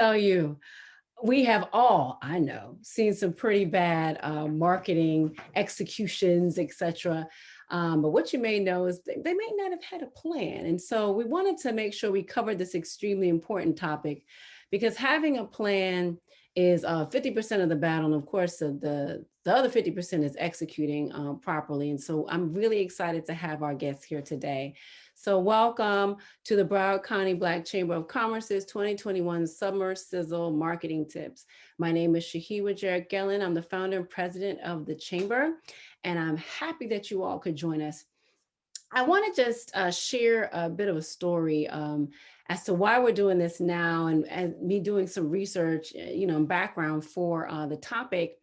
tell you, we have all, I know, seen some pretty bad marketing executions, etc. But what you may know is they may not have had a plan. And so we wanted to make sure we covered this extremely important topic because having a plan is 50% of the battle. And of course, the other 50% is executing properly. And so I'm really excited to have our guests here today. So welcome to the Broward County Black Chamber of Commerce's 2021 Summer Sizzle Marketing Tips. My name is Shahiwa Jarrett Gellin. I'm the founder and president of the Chamber, and I'm happy that you all could join us. I want to just share a bit of a story as to why we're doing this now, and me doing some research, and background for the topic.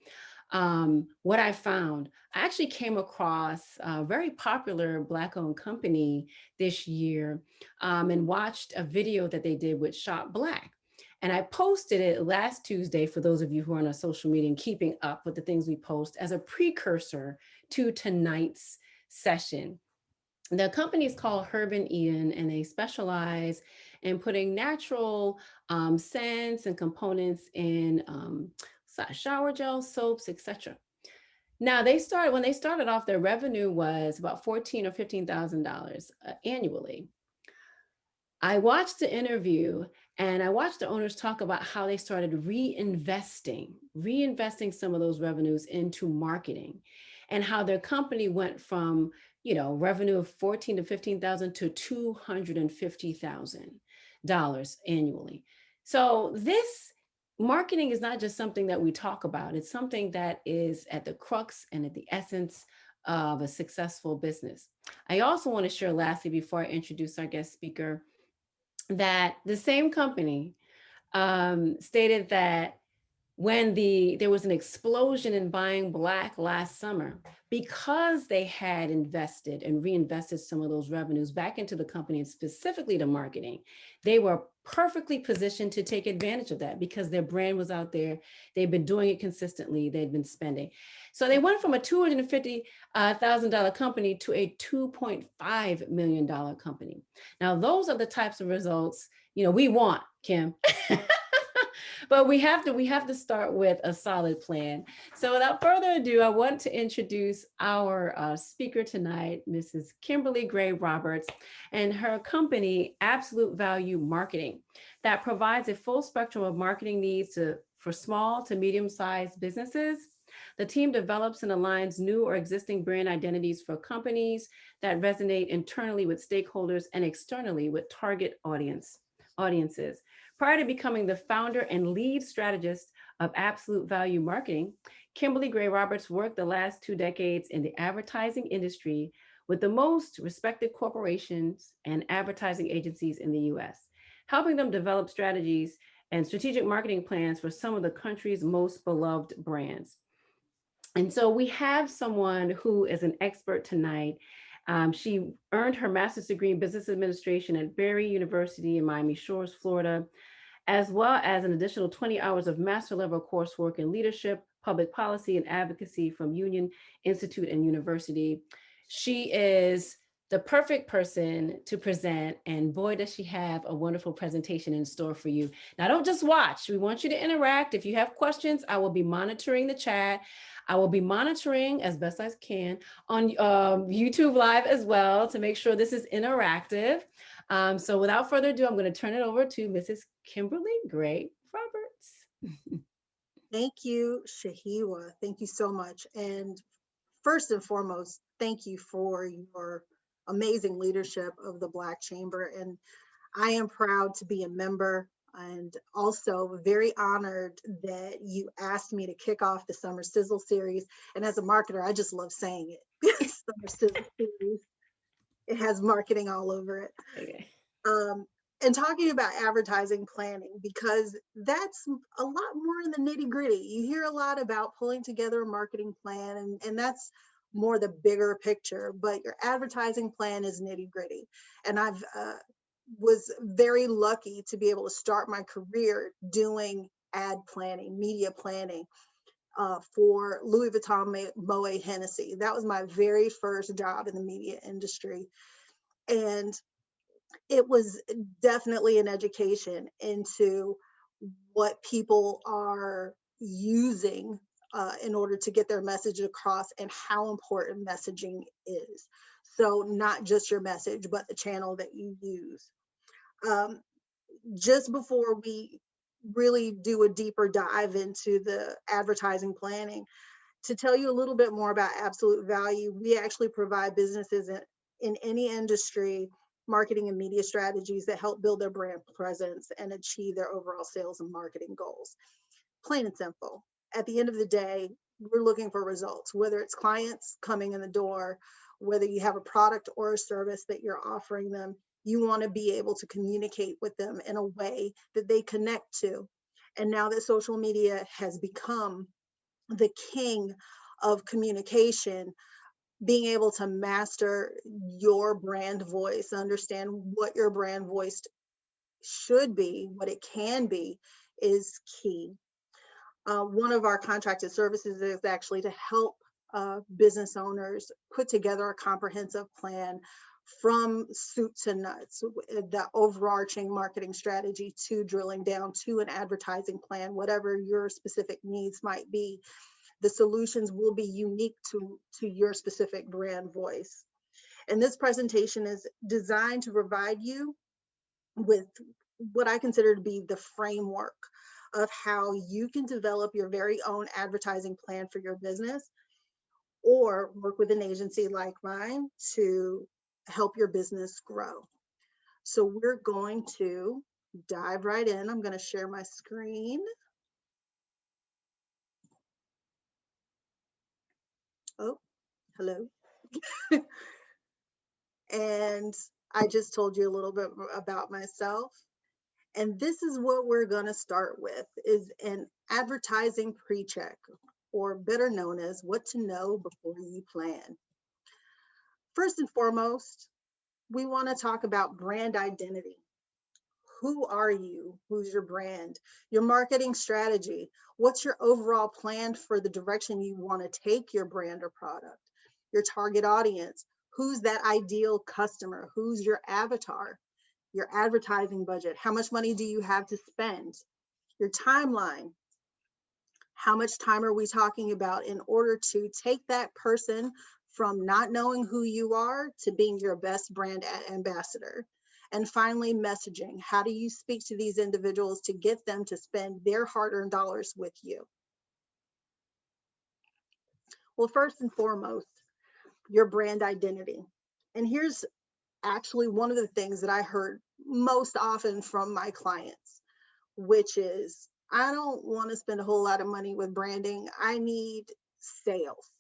What I found, I actually came across a very popular Black-owned company this year and watched a video that they did with Shop Black. And I posted it last Tuesday for those of you who are on our social media and keeping up with the things we post as a precursor to tonight's session. The company is called Herb and Eden, and they specialize in putting natural scents and components in shower gel, soaps, etc. Now when they started off, their revenue was about $14,000 or $15,000 annually. I watched the interview and I watched the owners talk about how they started reinvesting some of those revenues into marketing, and how their company went from, revenue of $14,000 to $15,000 to $250,000 annually. So this marketing is not just something that we talk about. It's something that is at the crux and at the essence of a successful business. I also want to share lastly, before I introduce our guest speaker, that the same company stated that when there was an explosion in buying Black last summer, because they had invested and reinvested some of those revenues back into the company and specifically to marketing, they were perfectly positioned to take advantage of that because their brand was out there. They've been doing it consistently. They'd been spending. So they went from a $250,000 company to a $2.5 million company. Now, those are the types of results, we want, Kim. But we have to start with a solid plan. So without further ado, I want to introduce our speaker tonight, Mrs. Kimberly Gray Roberts, and her company, Absolute Value Marketing, that provides a full spectrum of marketing needs for small to medium-sized businesses. The team develops and aligns new or existing brand identities for companies that resonate internally with stakeholders and externally with target audiences. Prior to becoming the founder and lead strategist of Absolute Value Marketing, Kimberly Gray Roberts worked the last 2 decades in the advertising industry with the most respected corporations and advertising agencies in the US, helping them develop strategies and strategic marketing plans for some of the country's most beloved brands. And so we have someone who is an expert tonight. She earned her master's degree in business administration at Barry University in Miami Shores, Florida, as well as an additional 20 hours of master level coursework in leadership, public policy, and advocacy from Union Institute and University. She is the perfect person to present, and boy, does she have a wonderful presentation in store for you. Now, don't just watch. We want you to interact. If you have questions, I will be monitoring the chat. I will be monitoring as best I can on YouTube Live as well to make sure this is interactive. So without further ado, I'm going to turn it over to Mrs. Kimberly Gray Roberts. Thank you, Shahiwa. Thank you so much. And first and foremost, thank you for your amazing leadership of the Black Chamber. And I am proud to be a member, and also very honored that you asked me to kick off the Summer Sizzle series. And as a marketer, I just love saying it. Summer Sizzle series. It has marketing all over it. Okay. And talking about advertising planning, because that's a lot more in the nitty gritty. You hear a lot about pulling together a marketing plan, and that's more the bigger picture, but your advertising plan is nitty gritty. And I've was very lucky to be able to start my career doing ad planning, media planning for Louis Vuitton Moet Hennessy. That was my very first job in the media industry. And it was definitely an education into what people are using in order to get their message across and how important messaging is. So not just your message, but the channel that you use. Um, just before we really do a deeper dive into the advertising planning, to tell you a little bit more about absolute value, we actually provide businesses in any industry marketing and media strategies that help build their brand presence and achieve their overall sales and marketing goals. Plain and simple. At the end of the day, we're looking for results, whether it's clients coming in the door, whether you have a product or a service that you're offering them, you want to be able to communicate with them in a way that they connect to. And now that social media has become the king of communication, being able to master your brand voice, understand what your brand voice should be, what it can be, is key. One of our contracted services is actually to help business owners put together a comprehensive plan from soup to nuts, the overarching marketing strategy to drilling down to an advertising plan, whatever your specific needs might be. The solutions will be unique to your specific brand voice. And this presentation is designed to provide you with what I consider to be the framework of how you can develop your very own advertising plan for your business, or work with an agency like mine to help your business grow. So we're going to dive right in. I'm going to share my screen. Oh, hello. And I just told you a little bit about myself. And this is what we're going to start with, is an advertising pre-check, or better known as what to know before you plan. First and foremost, we want to talk about brand identity. Who are you? Who's your brand? Your marketing strategy. What's your overall plan for the direction you want to take your brand or product? Your target audience. Who's that ideal customer? Who's your avatar? Your advertising budget. How much money do you have to spend? Your timeline. How much time are we talking about in order to take that person from not knowing who you are to being your best brand ambassador? And finally, messaging. How do you speak to these individuals to get them to spend their hard-earned dollars with you? Well, first and foremost, your brand identity. And here's actually one of the things that I heard most often from my clients, which is, I don't want to spend a whole lot of money with branding. I need sales.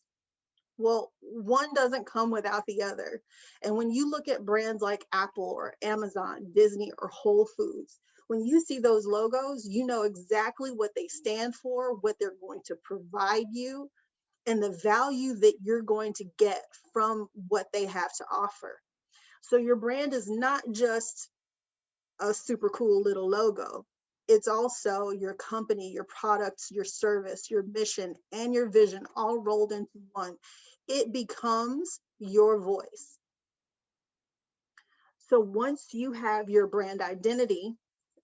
Well, one doesn't come without the other. And when you look at brands like Apple or Amazon, Disney, or Whole Foods, when you see those logos, you know exactly what they stand for, what they're going to provide you, and the value that you're going to get from what they have to offer. So your brand is not just a super cool little logo. It's also your company, your products, your service, your mission, and your vision all rolled into one. It becomes your voice. So once you have your brand identity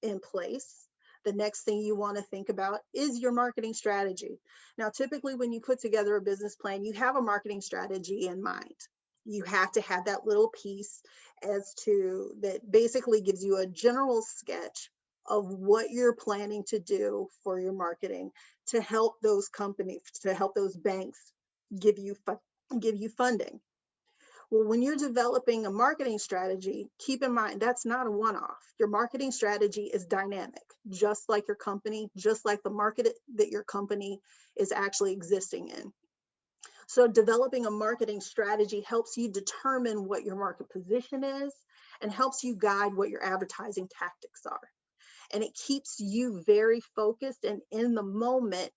in place, the next thing you want to think about is your marketing strategy. Now, typically when you put together a business plan, you have a marketing strategy in mind. You have to have that little piece as to that basically gives you a general sketch of what you're planning to do for your marketing to help those companies, to help those banks give you funding. Well, when you're developing a marketing strategy, keep in mind that's not a one-off. Your marketing strategy is dynamic, just like your company, just like the market that your company is actually existing in. So developing a marketing strategy helps you determine what your market position is and helps you guide what your advertising tactics are. And it keeps you very focused and in the moment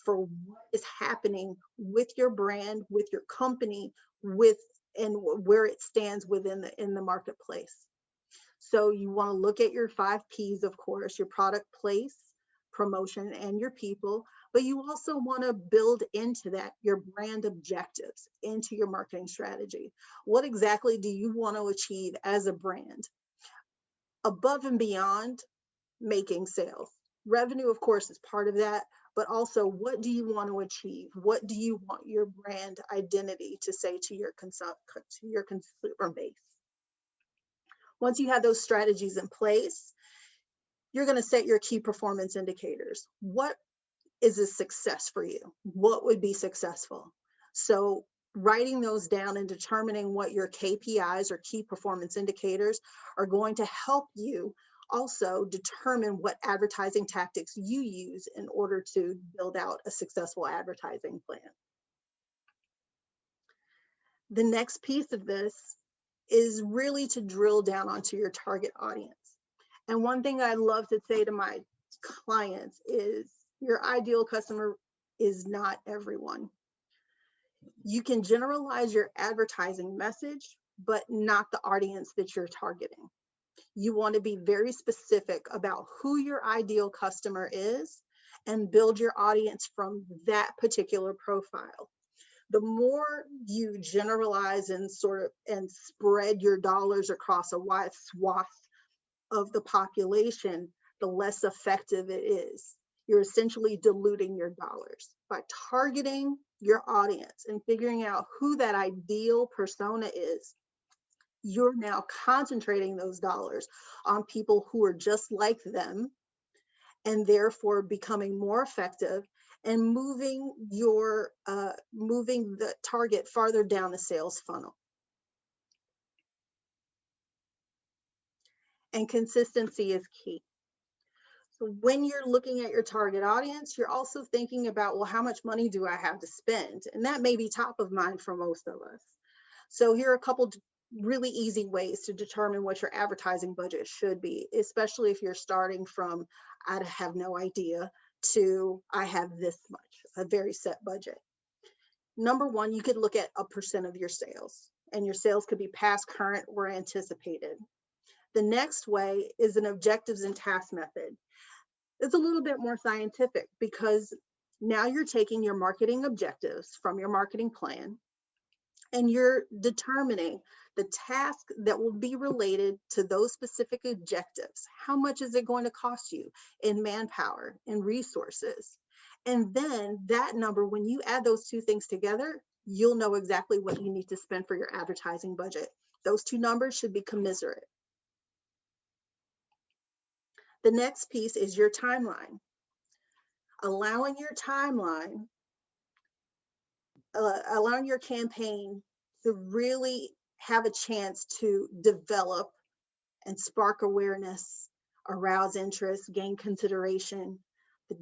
for what is happening with your brand, with your company, and where it stands within in the marketplace. So you want to look at your 5 P's, of course, your product, place, promotion, and your people. But you also want to build into that your brand objectives into your marketing strategy. What exactly do you want to achieve as a brand above and beyond making sales? Revenue, of course, is part of that, but also what do you want to achieve? What do you want your brand identity to say to your consumer base? Once you have those strategies in place, you're going to set your key performance indicators. What is a success for you? What would be successful? So writing those down and determining what your KPIs or key performance indicators are going to help you also determine what advertising tactics you use in order to build out a successful advertising plan. The next piece of this is really to drill down onto your target audience. And one thing I love to say to my clients is your ideal customer is not everyone. You can generalize your advertising message, but not the audience that you're targeting. You want to be very specific about who your ideal customer is and build your audience from that particular profile. The more you generalize and spread your dollars across a wide swath of the population, the less effective it is. You're essentially diluting your dollars. By targeting your audience and figuring out who that ideal persona is, you're now concentrating those dollars on people who are just like them, and therefore becoming more effective and moving the target farther down the sales funnel. And consistency is key. So when you're looking at your target audience, you're also thinking about, well, how much money do I have to spend? And that may be top of mind for most of us. So here are a couple really easy ways to determine what your advertising budget should be, especially if you're starting from, I have no idea, to I have this much, a very set budget. Number one, you could look at a % of your sales, and your sales could be past, current, or anticipated. The next way is an objectives and task method. It's a little bit more scientific because now you're taking your marketing objectives from your marketing plan and you're determining the task that will be related to those specific objectives. How much is it going to cost you in manpower and resources? And then that number, when you add those two things together, you'll know exactly what you need to spend for your advertising budget. Those two numbers should be commensurate. The next piece is your timeline. Allowing your timeline, allowing your campaign to really have a chance to develop and spark awareness, arouse interest, gain consideration,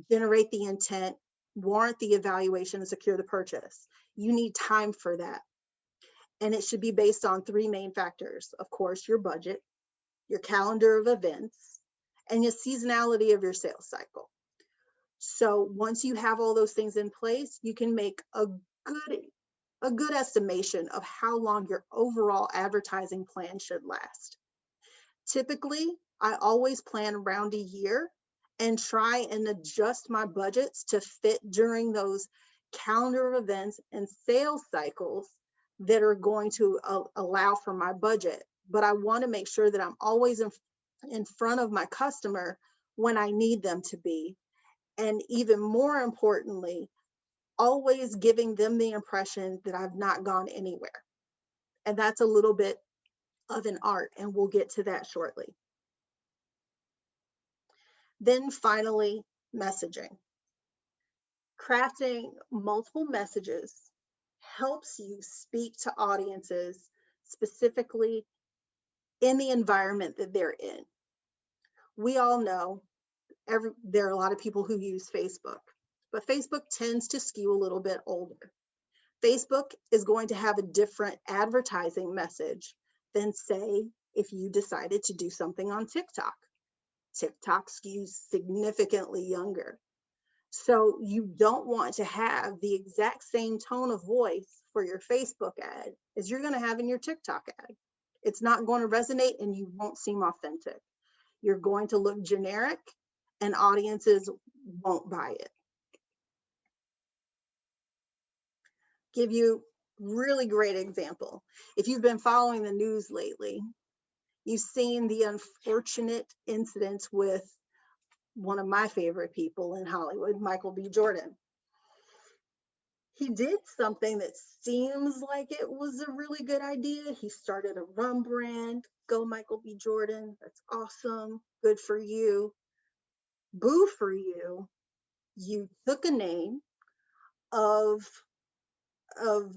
generate the intent, warrant the evaluation, and secure the purchase. You need time for that. And it should be based on three main factors. Of course, your budget, your calendar of events, and your seasonality of your sales cycle. So once you have all those things in place, you can make a good estimation of how long your overall advertising plan should last. Typically, I always plan around a year and try and adjust my budgets to fit during those calendar of events and sales cycles that are going to allow for my budget. But I want to make sure that I'm always in front of my customer when I need them to be. And even more importantly, always giving them the impression that I've not gone anywhere. And that's a little bit of an art, and we'll get to that shortly. Then finally, messaging. Crafting multiple messages helps you speak to audiences specifically in the environment that they're in. We all know there are a lot of people who use Facebook, but Facebook tends to skew a little bit older. Facebook is going to have a different advertising message than, say, if you decided to do something on TikTok. TikTok skews significantly younger. So you don't want to have the exact same tone of voice for your Facebook ad as you're going to have in your TikTok ad. It's not going to resonate and you won't seem authentic. You're going to look generic and audiences won't buy it. Give you a really great example. If you've been following the news lately, you've seen the unfortunate incidents with one of my favorite people in Hollywood, Michael B. Jordan. He did something that seems like it was a really good idea. He started a rum brand. Go Michael B. Jordan. That's awesome. Good for you. Boo for you. You took a name of an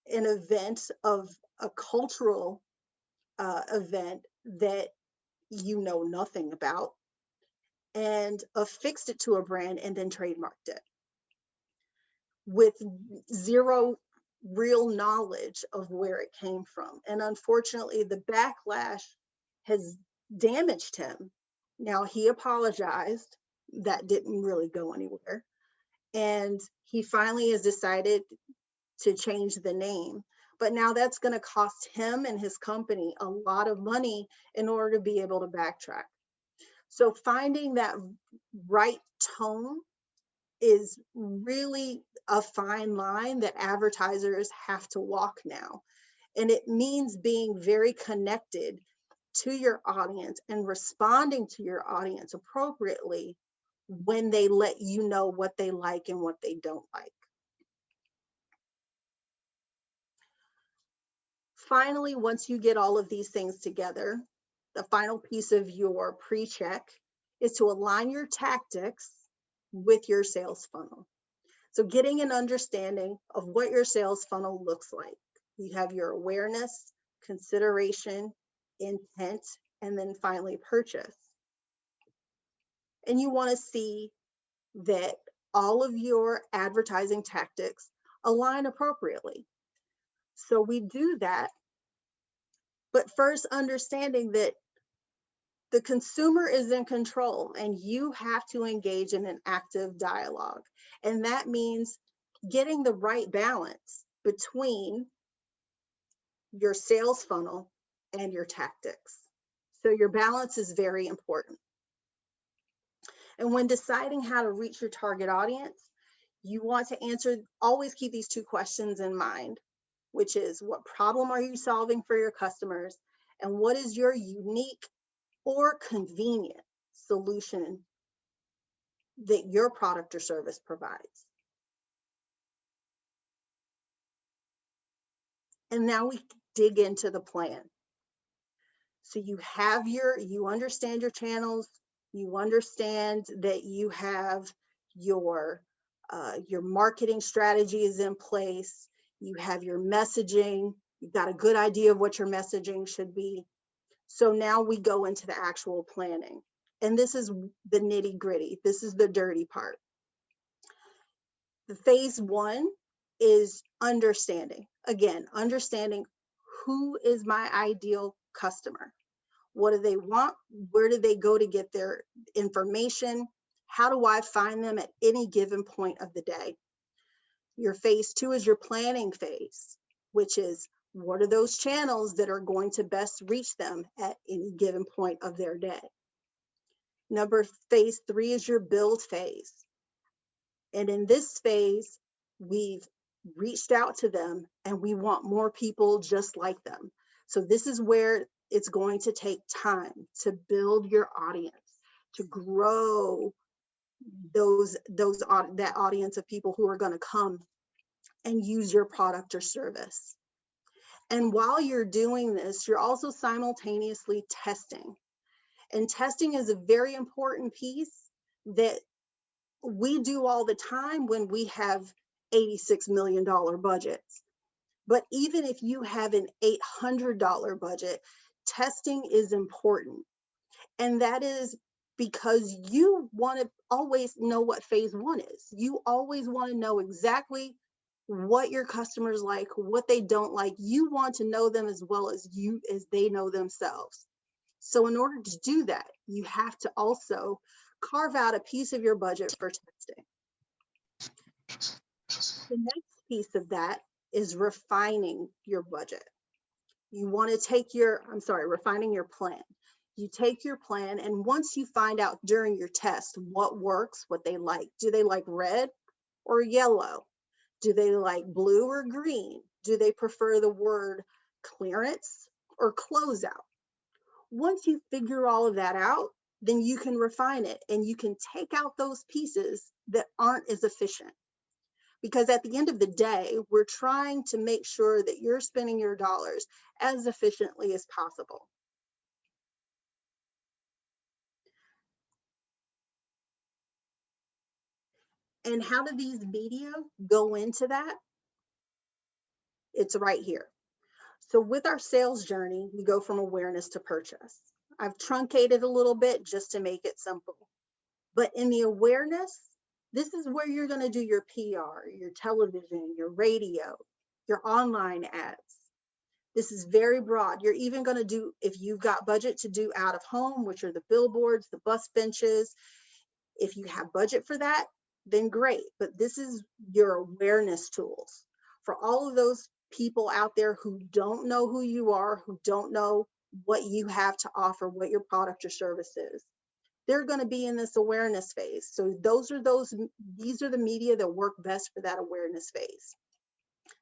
event, of a cultural event that you know nothing about, and affixed it to a brand and then trademarked it with zero real knowledge of where it came from. And unfortunately, the backlash has damaged him. Now, he apologized. That didn't really go anywhere. And he finally has decided to change the name. But now that's going to cost him and his company a lot of money in order to be able to backtrack. So finding that right tone is really a fine line that advertisers have to walk now. And it means being very connected to your audience and responding to your audience appropriately when they let you know what they like and what they don't like. Finally, once you get all of these things together, the final piece of your pre-check is to align your tactics with your sales funnel. So getting an understanding of what your sales funnel looks like. You have your awareness, consideration, intent, and then finally purchase. And you want to see that all of your advertising tactics align appropriately. So we do that, but first understanding that the consumer is in control and you have to engage in an active dialogue. And that means getting the right balance between your sales funnel and your tactics. So your balance is very important. And when deciding how to reach your target audience, you want to answer, always keep these two questions in mind, which is, what problem are you solving for your customers? And what is your unique or convenient solution that your product or service provides? And now we dig into the plan. So you understand your channels, you understand that you have your marketing strategy is in place, you have your messaging, you've got a good idea of what your messaging should be. So now we go into the actual planning. And this is the nitty gritty. This is the dirty part. The phase one is understanding. Again, understanding who is my ideal customer. What do they want? Where do they go to get their information? How do I find them at any given point of the day? Your phase two is your planning phase, which is, what are those channels that are going to best reach them at any given point of their day? Phase three is your build phase. And in this phase, we've reached out to them and we want more people just like them. So this is where it's going to take time to build your audience, to grow that audience of people who are going to come and use your product or service. And while you're doing this, you're also simultaneously testing. And testing is a very important piece that we do all the time when we have $86 million budgets. But even if you have an $800 budget, testing is important. And that is because you want to always know what phase one is. You always want to know exactly what your customers like, what they don't like. You want to know them as well as they know themselves. So in order to do that, you have to also carve out a piece of your budget for testing. The next piece of that is refining your budget. You want to take refining your plan. You take your plan, and once you find out during your test what works, what they like, do they like red or yellow? Do they like blue or green? Do they prefer the word clearance or closeout? Once you figure all of that out, then you can refine it and you can take out those pieces that aren't as efficient. Because at the end of the day, we're trying to make sure that you're spending your dollars as efficiently as possible. And how do these media go into that? It's right here. So with our sales journey, we go from awareness to purchase. I've truncated a little bit just to make it simple. But in the awareness, this is where you're going to do your PR, your television, your radio, your online ads. This is very broad. You're even going to do, if you've got budget to do out of home, which are the billboards, the bus benches. If you have budget for that, then great. But this is your awareness tools for all of those people out there who don't know who you are, who don't know what you have to offer, what your product or service is. They're going to be in this awareness phase. So these are the media that work best for that awareness phase.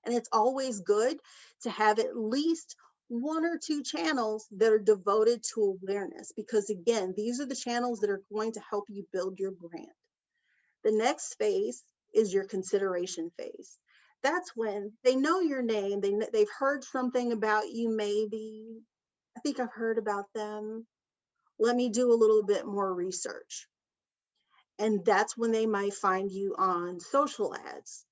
And it's always good to have at least one or two channels that are devoted to awareness, because again, these are the channels that are going to help you build your brand. The next phase is your consideration phase. That's when they know your name, they've heard something about you, maybe, I think I've heard about them. Let me do a little bit more research. And that's when they might find you on social ads,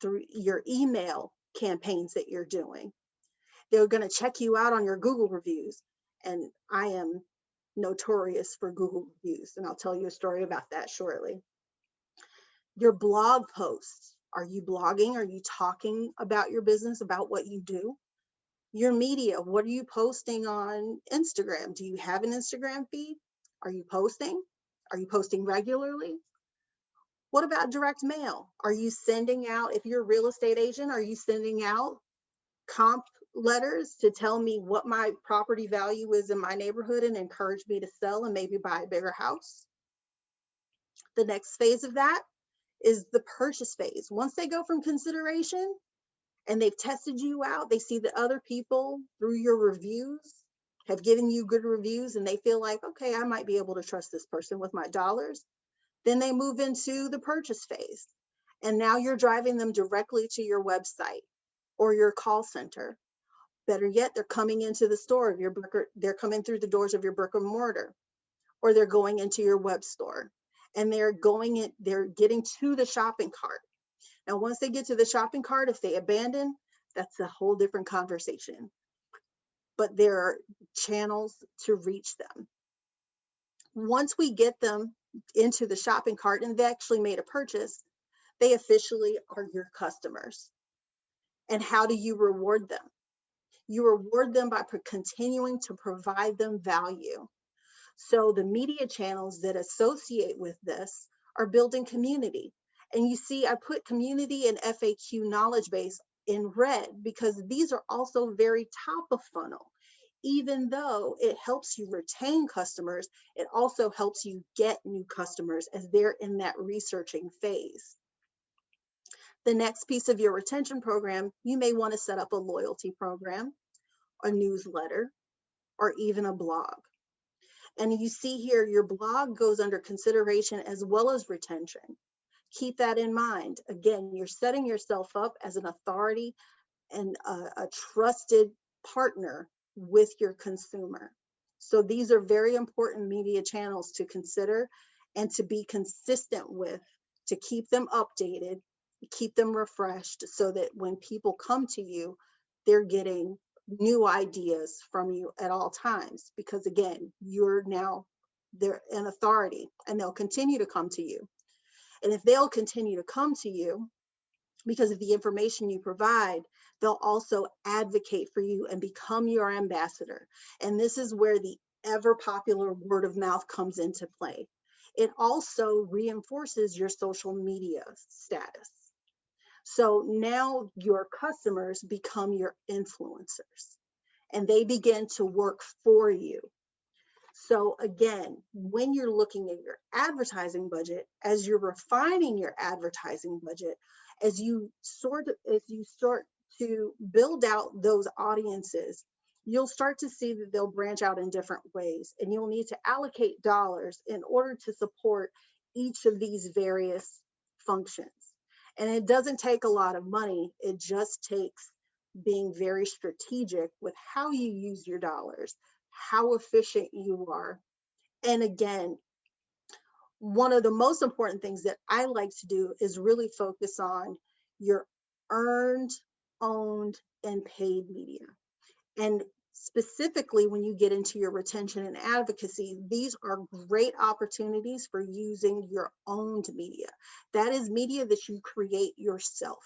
through your email campaigns that you're doing. They're going to check you out on your Google reviews. And I am notorious for Google reviews, and I'll tell you a story about that shortly. Your blog posts. Are you blogging? Are you talking about your business, about what you do? Your media. What are you posting on Instagram? Do you have an Instagram feed? Are you posting? Are you posting regularly? What about direct mail? Are you sending out, if you're a real estate agent, are you sending out comp letters to tell me what my property value is in my neighborhood and encourage me to sell and maybe buy a bigger house? The next phase of that is the purchase phase. Once they go from consideration and they've tested you out, they see that other people through your reviews have given you good reviews and they feel like, okay, I might be able to trust this person with my dollars. Then they move into the purchase phase. And now you're driving them directly to your website or your call center. Better yet, they're coming into the store of your they're coming through the doors of your brick and mortar, or they're going into your web store and they're getting to the shopping cart. Now, once they get to the shopping cart, if they abandon, that's a whole different conversation. But there are channels to reach them. Once we get them into the shopping cart and they actually made a purchase, they officially are your customers. And how do you reward them? You reward them by continuing to provide them value. So the media channels that associate with this are building community. And you see, I put community and FAQ knowledge base in red because these are also very top of funnel. Even though it helps you retain customers, it also helps you get new customers as they're in that researching phase. The next piece of your retention program, you may want to set up a loyalty program, a newsletter, or even a blog. And you see here, your blog goes under consideration as well as retention. Keep that in mind. Again, you're setting yourself up as an authority and a trusted partner with your consumer. So these are very important media channels to consider and to be consistent with, to keep them updated, keep them refreshed, so that when people come to you, they're getting new ideas from you at all times, because again, they're an authority and they'll continue to come to you. And if they'll continue to come to you because of the information you provide, they'll also advocate for you and become your ambassador. And this is where the ever popular word of mouth comes into play. It also reinforces your social media status. So now your customers become your influencers and they begin to work for you. So again, when you're looking at your advertising budget, as you're refining your advertising budget, as you start to build out those audiences, you'll start to see that they'll branch out in different ways, and you'll need to allocate dollars in order to support each of these various functions. And it doesn't take a lot of money, it just takes being very strategic with how you use your dollars, how efficient you are. And again, one of the most important things that I like to do is really focus on your earned, owned, and paid media. And specifically, when you get into your retention and advocacy, these are great opportunities for using your owned media. That is media that you create yourself.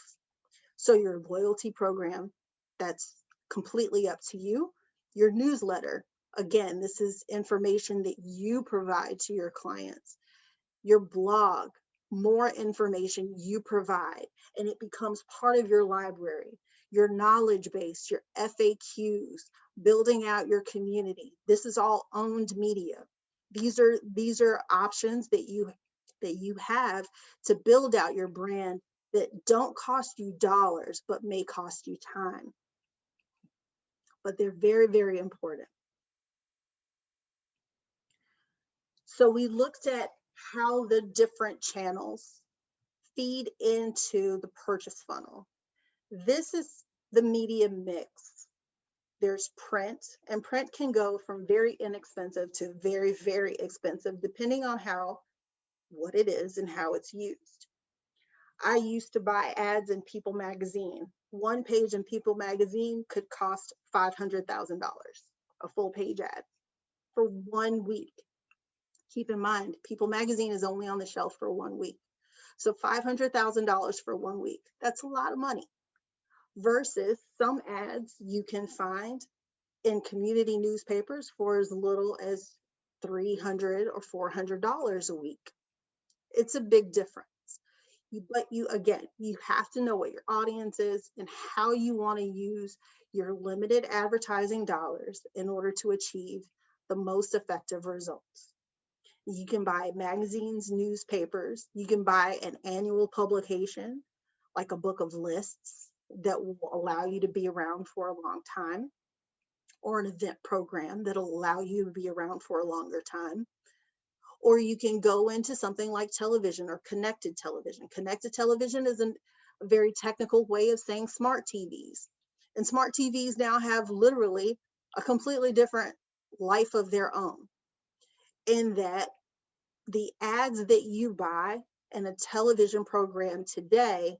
So your loyalty program, that's completely up to you. Your newsletter, again, this is information that you provide to your clients. Your blog, more information you provide, and it becomes part of your library. Your knowledge base, your FAQs, building out your community. This is all owned media. These are options that you have to build out your brand that don't cost you dollars, but may cost you time. But they're very, very important. So we looked at how the different channels feed into the purchase funnel. This is the media mix. There's print, and print can go from very inexpensive to very, very expensive, depending on what it is and how it's used. I used to buy ads in People magazine. One page in People magazine could cost $500,000, a full page ad for 1 week. Keep in mind, People magazine is only on the shelf for 1 week. So $500,000 for 1 week, that's a lot of money. Versus some ads you can find in community newspapers for as little as $300 or $400 a week. It's a big difference. But you have to know what your audience is and how you want to use your limited advertising dollars in order to achieve the most effective results. You can buy magazines, newspapers. You can buy an annual publication, like a book of lists that will allow you to be around for a long time, or an event program that'll allow you to be around for a longer time. Or you can go into something like television or connected television. Connected television is a very technical way of saying smart TVs. And smart TVs now have literally a completely different life of their own, in that the ads that you buy in a television program today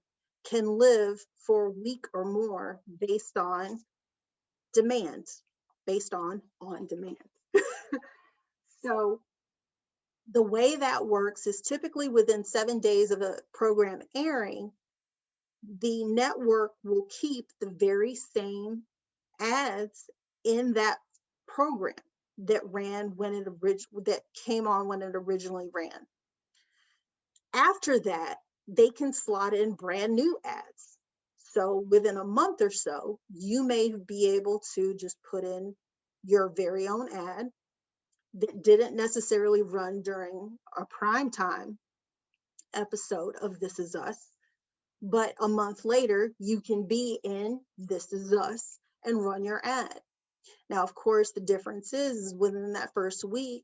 can live for a week or more based on demand, based on demand. So the way that works is typically within 7 days of a program airing, the network will keep the very same ads in that program that came on when it originally ran. After that, they can slot in brand new ads. So within a month or so, you may be able to just put in your very own ad that didn't necessarily run during a prime time episode of This Is Us, but a month later, you can be in This Is Us and run your ad. Now, of course, the difference is within that first week,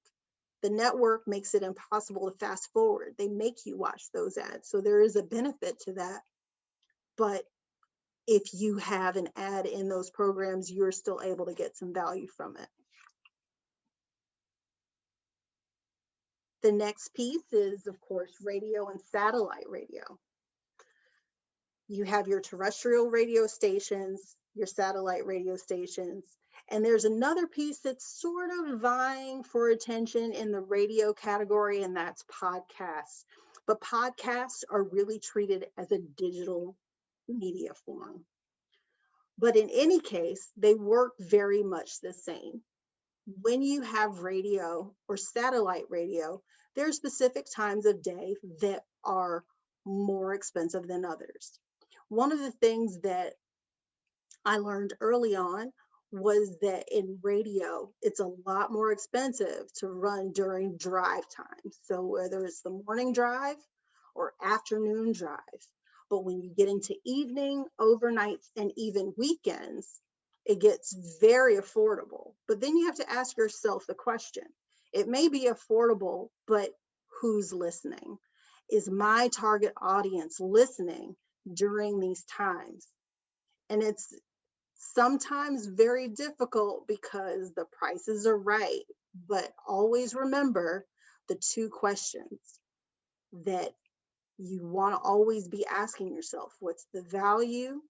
the network makes it impossible to fast forward. They make you watch those ads. So there is a benefit to that. But if you have an ad in those programs, you're still able to get some value from it. The next piece is, of course, radio and satellite radio. You have your terrestrial radio stations, your satellite radio stations, and there's another piece that's sort of vying for attention in the radio category, and that's podcasts. But podcasts are really treated as a digital media form. But in any case, they work very much the same. When you have radio or satellite radio, there are specific times of day that are more expensive than others. One of the things that I learned early on was that in radio, it's a lot more expensive to run during drive time. So whether it's the morning drive or afternoon drive, but when you get into evening, overnights, and even weekends, it gets very affordable. But then you have to ask yourself the question. It may be affordable, but who's listening? Is my target audience listening during these times? And it's sometimes very difficult because the prices are right. But always remember the two questions that you want to always be asking yourself. What's the value?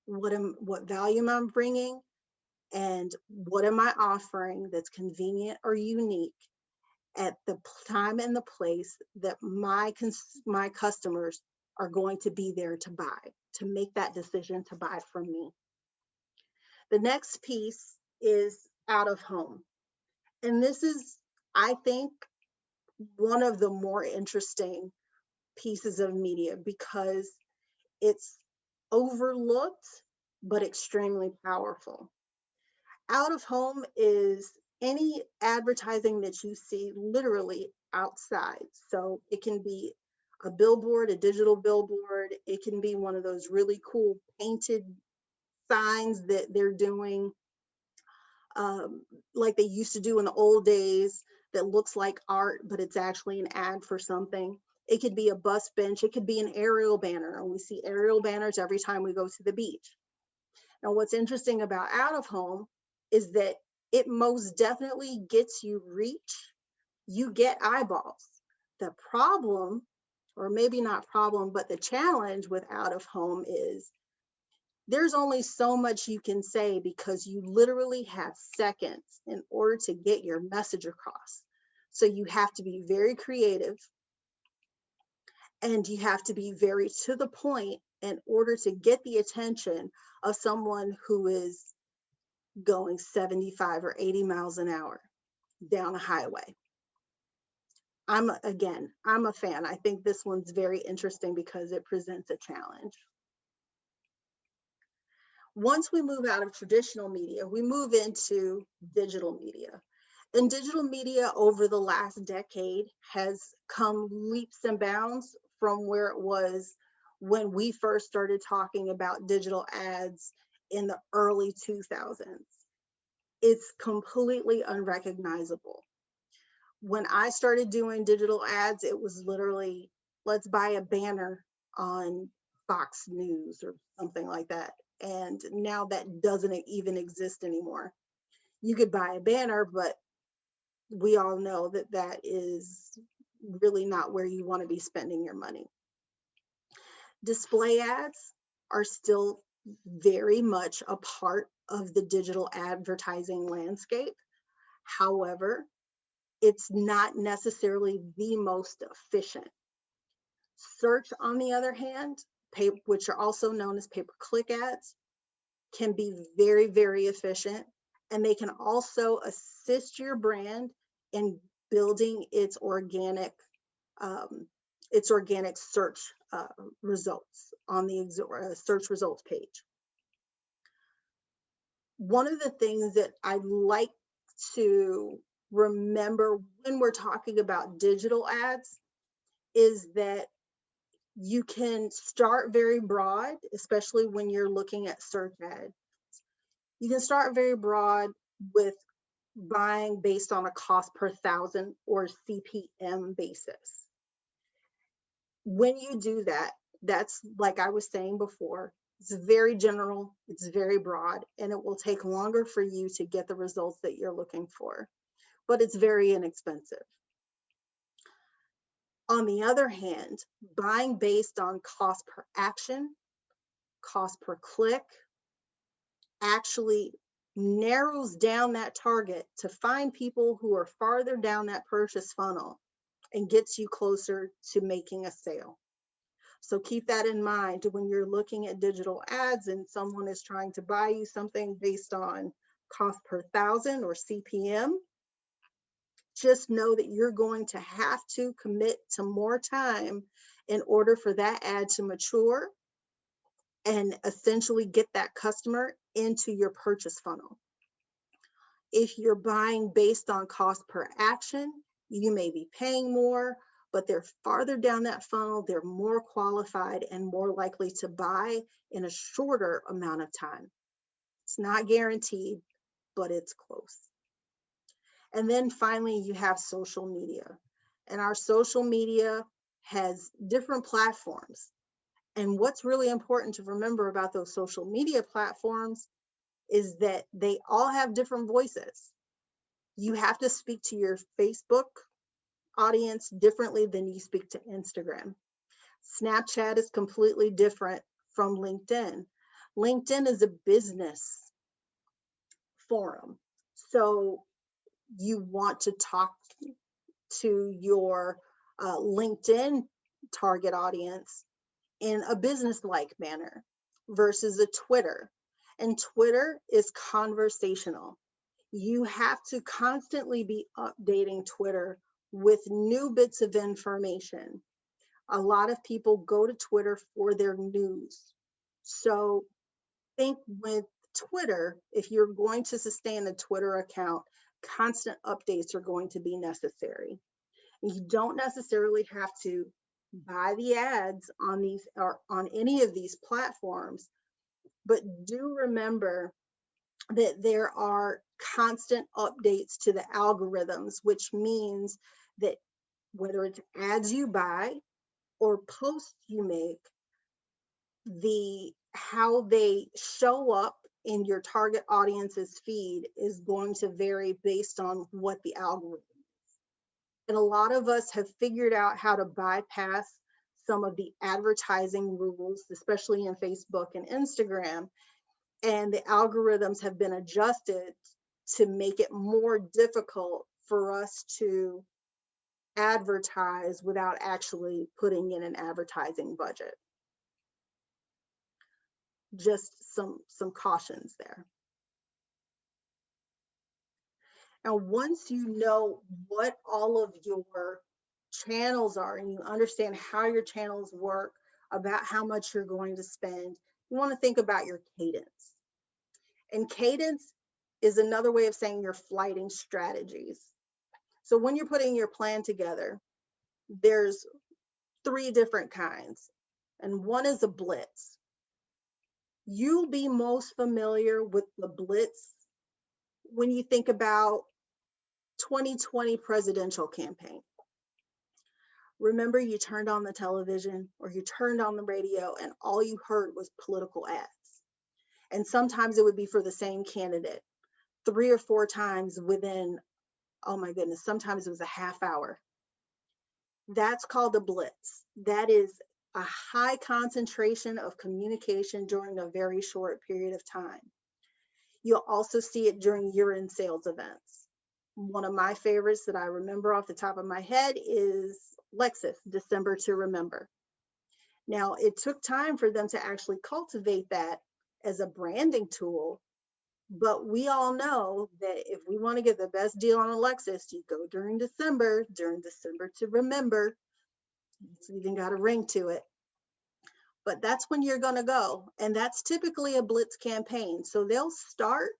What value am I bringing? And what am I offering that's convenient or unique at the time and the place that my customers are going to be there to buy, to make that decision to buy from me. The next piece is out of home. And this is, I think, one of the more interesting pieces of media because it's overlooked but extremely powerful. Out of home is any advertising that you see literally outside. So it can be a billboard, a digital billboard. It can be one of those really cool painted signs that they're doing, like they used to do in the old days, that looks like art, but it's actually an ad for something. It could be a bus bench. It could be an aerial banner. And we see aerial banners every time we go to the beach. Now, what's interesting about out of home is that it most definitely gets you reach. You get eyeballs. The problem, or maybe not problem, but the challenge with out of home is there's only so much you can say because you literally have seconds in order to get your message across. So you have to be very creative and you have to be very to the point in order to get the attention of someone who is going 75 or 80 miles an hour down a highway. I'm a fan. I think this one's very interesting because it presents a challenge. Once we move out of traditional media, we move into digital media. And digital media over the last decade has come leaps and bounds from where it was when we first started talking about digital ads in the early 2000s. It's completely unrecognizable. When I started doing digital ads, it was literally, let's buy a banner on Fox News or something like that. And now that doesn't even exist anymore. You could buy a banner, but we all know that that is really not where you want to be spending your money. Display ads are still very much a part of the digital advertising landscape. However, it's not necessarily the most efficient. Search, on the other hand, which are also known as pay-per-click ads, can be very, very efficient. And they can also assist your brand in building its organic search results on the search results page. One of the things that I like to remember when we're talking about digital ads is that you can start very broad, especially when you're looking at search ads. You can start very broad with buying based on a cost per thousand or CPM basis. When you do that, that's like I was saying before, it's very general, it's very broad, and it will take longer for you to get the results that you're looking for, but it's very inexpensive. On the other hand, buying based on cost per action, cost per click, actually narrows down that target to find people who are farther down that purchase funnel and gets you closer to making a sale. So keep that in mind when you're looking at digital ads and someone is trying to buy you something based on cost per thousand or CPM. Just know that you're going to have to commit to more time in order for that ad to mature and essentially get that customer into your purchase funnel. If you're buying based on cost per action, you may be paying more, but they're farther down that funnel, they're more qualified and more likely to buy in a shorter amount of time. It's not guaranteed, but it's close. And then finally, you have social media. And our social media has different platforms. And what's really important to remember about those social media platforms is that they all have different voices. You have to speak to your Facebook audience differently than you speak to Instagram. Snapchat is completely different from LinkedIn. LinkedIn is a business forum. So you want to talk to your LinkedIn target audience in a business-like manner versus a Twitter. And Twitter is conversational. You have to constantly be updating Twitter with new bits of information. A lot of people go to Twitter for their news. So think with Twitter, if you're going to sustain a Twitter account, constant updates are going to be necessary. You don't necessarily have to buy the ads on these or on any of these platforms, but do remember that there are constant updates to the algorithms, which means that whether it's ads you buy or posts you make, how they show up in your target audience's feed is going to vary based on what the algorithm is. And a lot of us have figured out how to bypass some of the advertising rules, especially in Facebook and Instagram, and the algorithms have been adjusted to make it more difficult for us to advertise without actually putting in an advertising budget. Just some cautions there. Now, once you know what all of your channels are and you understand how your channels work, about how much you're going to spend, you want to think about your cadence. And cadence is another way of saying your flighting strategies. So when you're putting your plan together, there's 3 different kinds, and one is a blitz. You'll be most familiar with the blitz when you think about 2020 presidential campaign. Remember, you turned on the television or you turned on the radio and all you heard was political ads. And sometimes it would be for the same candidate 3 or 4 times within, oh my goodness, sometimes it was a half hour. That's called a blitz. That is a high concentration of communication during a very short period of time. You'll also see it during year-end sales events. One of my favorites that I remember off the top of my head is Lexus, December to Remember. Now, it took time for them to actually cultivate that as a branding tool, but we all know that if we want to get the best deal on a Lexus, you go during December to Remember. It's even got a ring to it. But that's when you're going to go. And that's typically a blitz campaign. So they'll start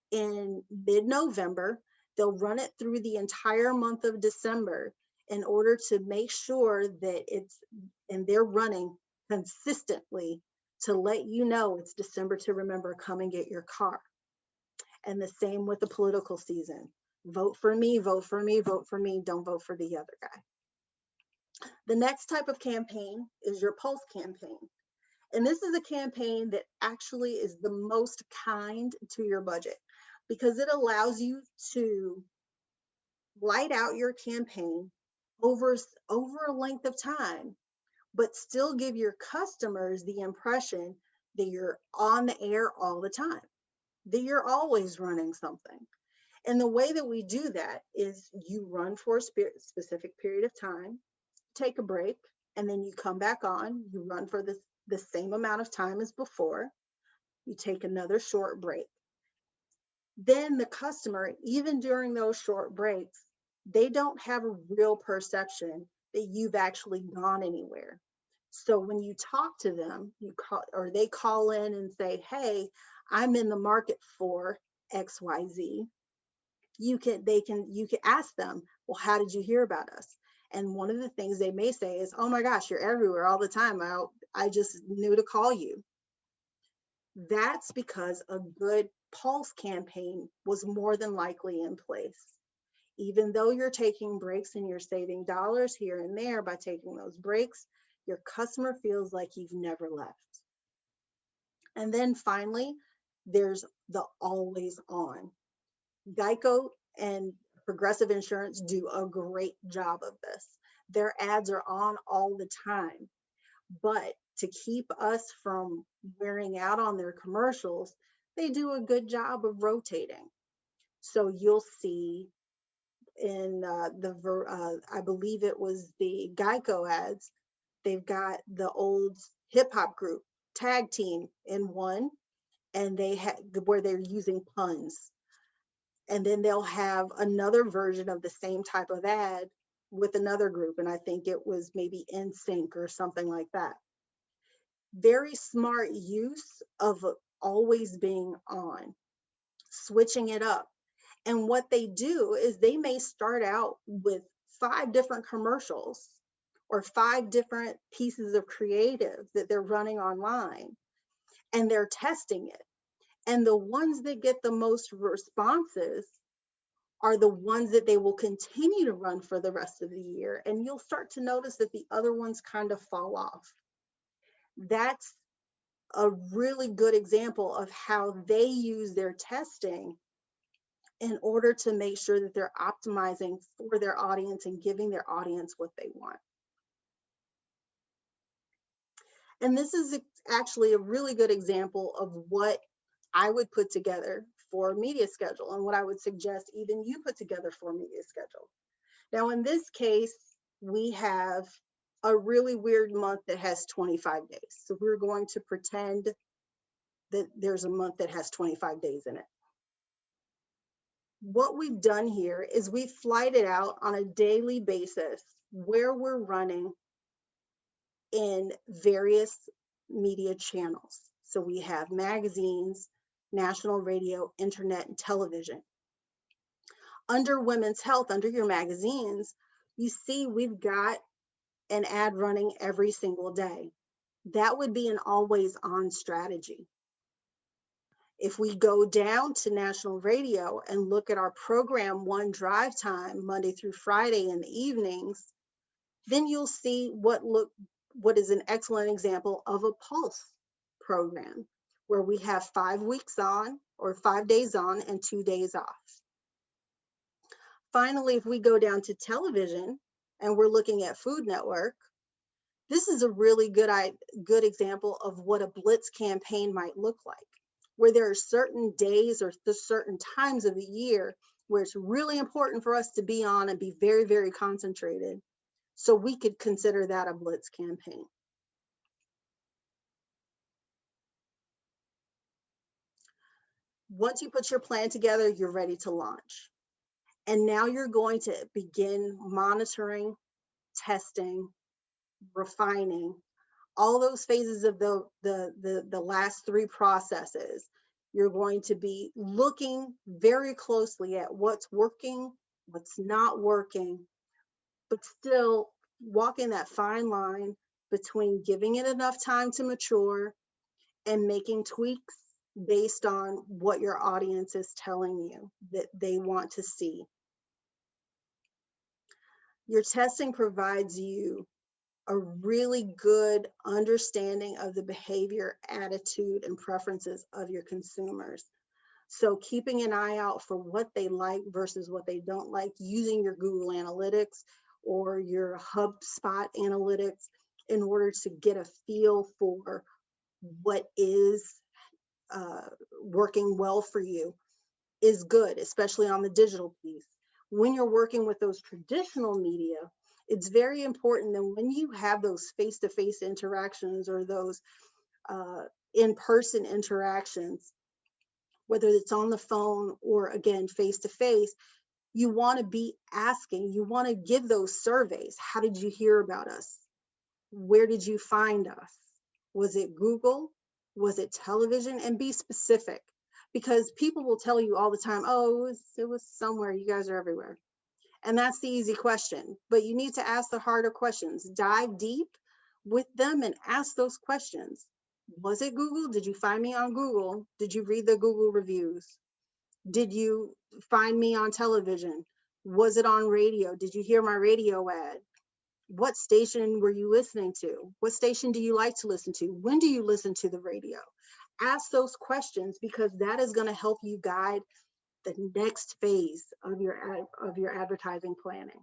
in mid-November. They'll run it through the entire month of December in order to make sure that they're running consistently to let you know it's December to Remember, come and get your car. And the same with the political season. Vote for me, vote for me, vote for me, don't vote for the other guy. The next type of campaign is your pulse campaign. And this is a campaign that actually is the most kind to your budget because it allows you to light out your campaign over a length of time, but still give your customers the impression that you're on the air all the time, that you're always running something. And the way that we do that is you run for a specific period of time, take a break, and then you come back on, you run for the same amount of time as before, you take another short break. Then the customer, even during those short breaks, they don't have a real perception that you've actually gone anywhere. So when you talk to them, they call in and say, hey, I'm in the market for XYZ. You can ask them, well, how did you hear about us? And one of the things they may say is, oh my gosh, you're everywhere all the time. I just knew to call you. That's because a good pulse campaign was more than likely in place. Even though you're taking breaks and you're saving dollars here and there by taking those breaks, your customer feels like you've never left. And then finally, there's the always on. Geico and Progressive Insurance do a great job of this. Their ads are on all the time. But to keep us from wearing out on their commercials, they do a good job of rotating. So you'll see in I believe it was the Geico ads, they've got the old hip hop group tag team in one, and they had where they're using puns, and then they'll have another version of the same type of ad with another group, and I think it was maybe NSYNC or something like that. Very smart use of always being on, switching it up. And what they do is they may start out with 5 different commercials or 5 different pieces of creative that they're running online, and they're testing it. And the ones that get the most responses are the ones that they will continue to run for the rest of the year. And you'll start to notice that the other ones kind of fall off. That's a really good example of how they use their testing in order to make sure that they're optimizing for their audience and giving their audience what they want. And this is actually a really good example of what I would put together for a media schedule and what I would suggest even you put together for a media schedule. Now, in this case, we have a really weird month that has 25 days. So we're going to pretend that there's a month that has 25 days in it. What we've done here is we've flighted out on a daily basis where we're running in various media channels. So we have magazines, national radio, internet, and television. Under women's health, under your magazines, you see we've got an ad running every single day. That would be an always on strategy. If we go down to national radio and look at our program one drive time, Monday through Friday in the evenings, then you'll see what is an excellent example of a pulse program where we have 5 weeks on or 5 days on and 2 days off. Finally, if we go down to television and we're looking at Food Network, this is a really good example of what a blitz campaign might look like, where there are certain days or certain times of the year where it's really important for us to be on and be very, very concentrated. So we could consider that a blitz campaign. Once you put your plan together, you're ready to launch. And now you're going to begin monitoring, testing, refining, all those phases of the last 3 processes. You're going to be looking very closely at what's working, what's not working, but still walking that fine line between giving it enough time to mature and making tweaks based on what your audience is telling you that they want to see. Your testing provides you a really good understanding of the behavior, attitude, and preferences of your consumers. So keeping an eye out for what they like versus what they don't like, using your Google Analytics or your HubSpot Analytics in order to get a feel for what is working well for you is good, especially on the digital piece. When you're working with those traditional media, it's very important that when you have those face-to-face interactions or those in-person interactions, whether it's on the phone or again, face-to-face, you want to be asking, you want to give those surveys. How did you hear about us? Where did you find us? Was it Google? Was it television? And be specific, because people will tell you all the time, oh, it was somewhere. You guys are everywhere. And that's the easy question, but you need to ask the harder questions. Dive deep with them and ask those questions. Was it Google? Did you find me on Google? Did you read the Google reviews? Did you find me on television? Was it on radio? Did you hear my radio ad? What station were you listening to? What station do you like to listen to? When do you listen to the radio? Ask those questions, because that is going to help you guide the next phase of your advertising planning,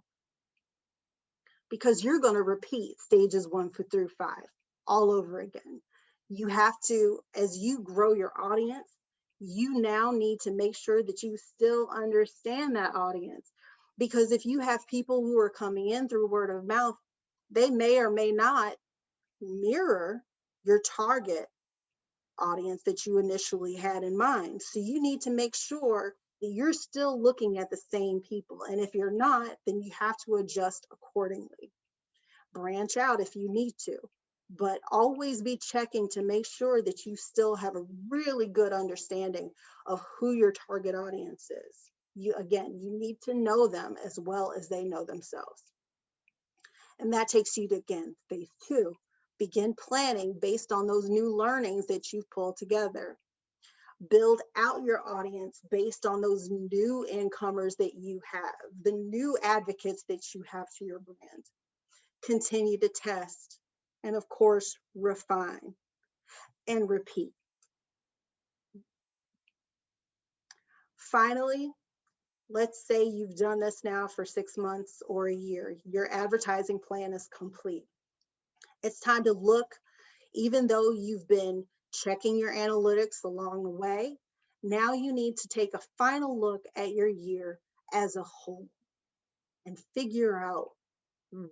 because you're going to repeat stages 1 through 5 all over again. You have to, as you grow your audience, you now need to make sure that you still understand that audience, because if you have people who are coming in through word of mouth, they may or may not mirror your target audience that you initially had in mind. So you need to make sure that you're still looking at the same people. And if you're not, then you have to adjust accordingly. Branch out if you need to, but always be checking to make sure that you still have a really good understanding of who your target audience is. You need to know them as well as they know themselves. And that takes you to, again, phase 2. Begin planning based on those new learnings that you've pulled together. Build out your audience based on those new incomers that you have, the new advocates that you have for your brand. Continue to test, and of course, refine and repeat. Finally, let's say you've done this now for 6 months or a year. Your advertising plan is complete. It's time to look, even though you've been checking your analytics along the way, now you need to take a final look at your year as a whole and figure out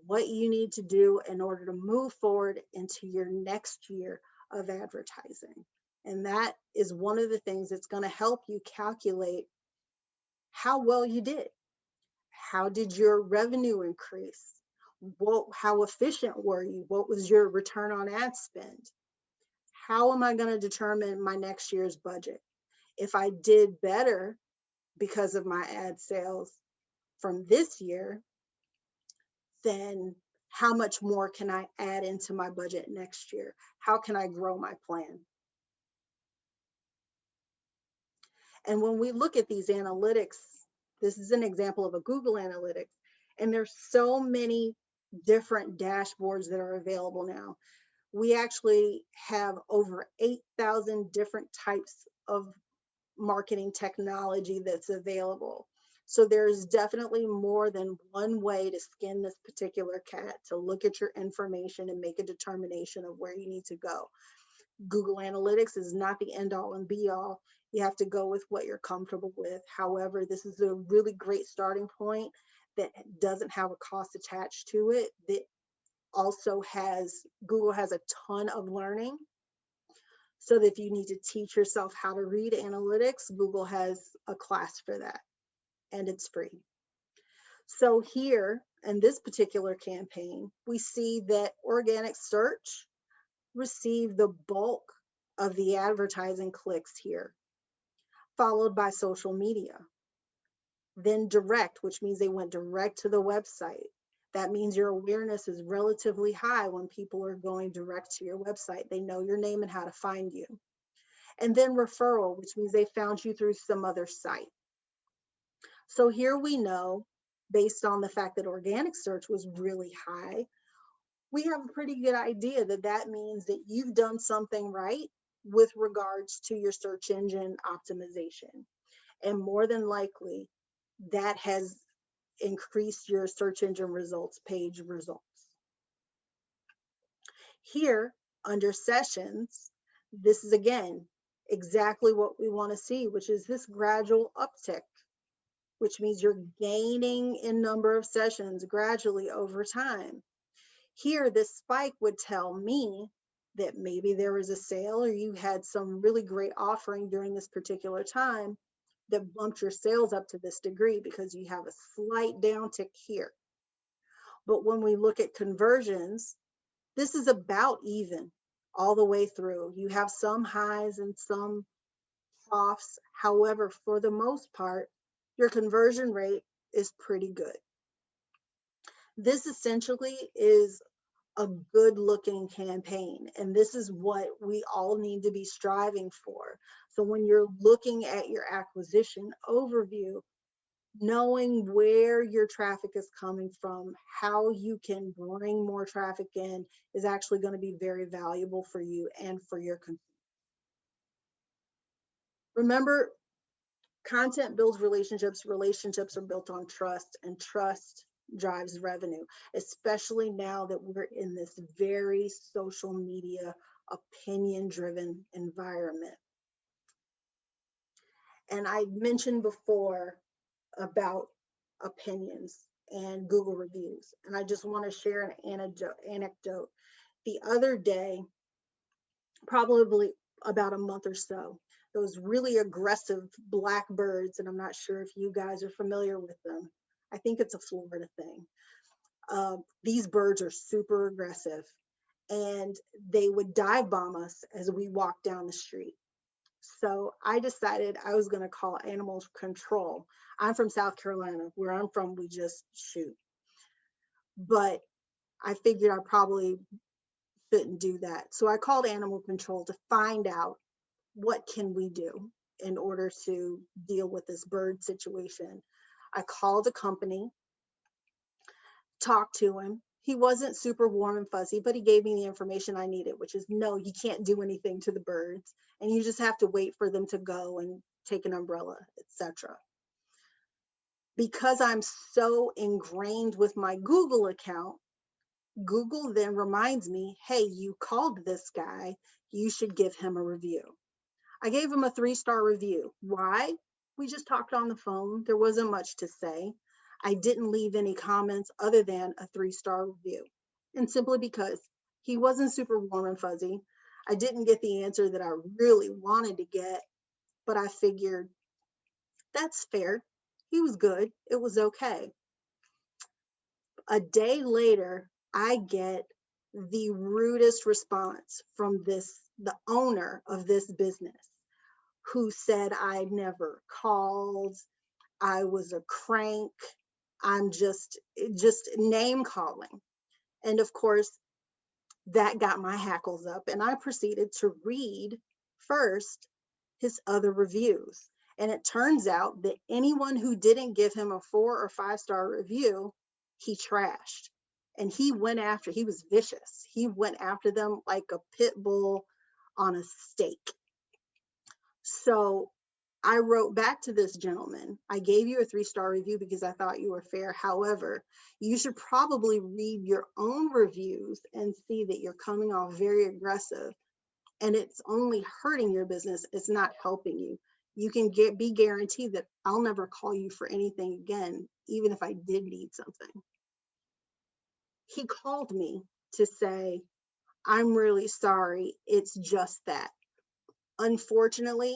what you need to do in order to move forward into your next year of advertising. And that is one of the things that's going to help you calculate how well you did. How did your revenue increase? How efficient were you? What was your return on ad spend? How am I going to determine my next year's budget? If I did better because of my ad sales from this year, then how much more can I add into my budget next year? How can I grow my plan? And when we look at these analytics, this is an example of a Google Analytics, and there's so many different dashboards that are available now. We actually have over 8,000 different types of marketing technology that's available. So there's definitely more than one way to skin this particular cat, to look at your information and make a determination of where you need to go. Google Analytics is not the end all and be all. You have to go with what you're comfortable with. However, this is a really great starting point that doesn't have a cost attached to it. That also Google has a ton of learning. So that if you need to teach yourself how to read analytics, Google has a class for that, and it's free. So here in this particular campaign, we see that organic search received the bulk of the advertising clicks here, followed by social media. Then direct, which means they went direct to the website. That means your awareness is relatively high when people are going direct to your website. They know your name and how to find you. And then referral, which means they found you through some other site. So here we know, based on the fact that organic search was really high, we have a pretty good idea that that means that you've done something right with regards to your search engine optimization. And more than likely, that has increased your search engine results page results. Here, under sessions, this is again exactly what we want to see, which is this gradual uptick, which means you're gaining in number of sessions gradually over time. Here, this spike would tell me that maybe there was a sale or you had some really great offering during this particular time that bumped your sales up to this degree, because you have a slight downtick here. But when we look at conversions, this is about even all the way through. You have some highs and some troughs. However, for the most part, your conversion rate is pretty good. This essentially is a good looking campaign. And this is what we all need to be striving for. So when you're looking at your acquisition overview, knowing where your traffic is coming from, how you can bring more traffic in is actually going to be very valuable for you and for your consumers. Remember, content builds relationships. Relationships are built on trust, and trust drives revenue, especially now that we're in this very social media opinion driven environment. And I mentioned before about opinions and Google reviews, and I just want to share an anecdote. The other day, probably about a month or so, those really aggressive black birds, and I'm not sure if you guys are familiar with them. I think it's a Florida thing. These birds are super aggressive, and they would dive bomb us as we walked down the street. So I decided I was going to call animal control. I'm from South Carolina. Where I'm from, we just shoot. But I figured I probably shouldn't do that. So I called animal control to find out what can we do in order to deal with this bird situation. I called a company, talked to him. He wasn't super warm and fuzzy, but he gave me the information I needed, which is no, you can't do anything to the birds, and you just have to wait for them to go and take an umbrella, etc. Because I'm so ingrained with my Google account, Google then reminds me, hey, you called this guy, you should give him a review. I gave him a 3-star review. Why? We just talked on the phone. There wasn't much to say. I didn't leave any comments other than a 3-star review. And simply because he wasn't super warm and fuzzy. I didn't get the answer that I really wanted to get, but I figured that's fair. He was good. It was okay. A day later, I get the rudest response from the owner of this business, who said I never called, I was a crank, I'm just name calling. And of course, that got my hackles up, and I proceeded to read first his other reviews. And it turns out that anyone who didn't give him a 4 or 5-star review, he trashed. And he was vicious. He went after them like a pit bull on a stake. So I wrote back to this gentleman. I gave you a 3-star review because I thought you were fair. However, you should probably read your own reviews and see that you're coming off very aggressive, and it's only hurting your business. It's not helping you. You can be guaranteed that I'll never call you for anything again, even if I did need something. He called me to say, I'm really sorry. It's just that. Unfortunately,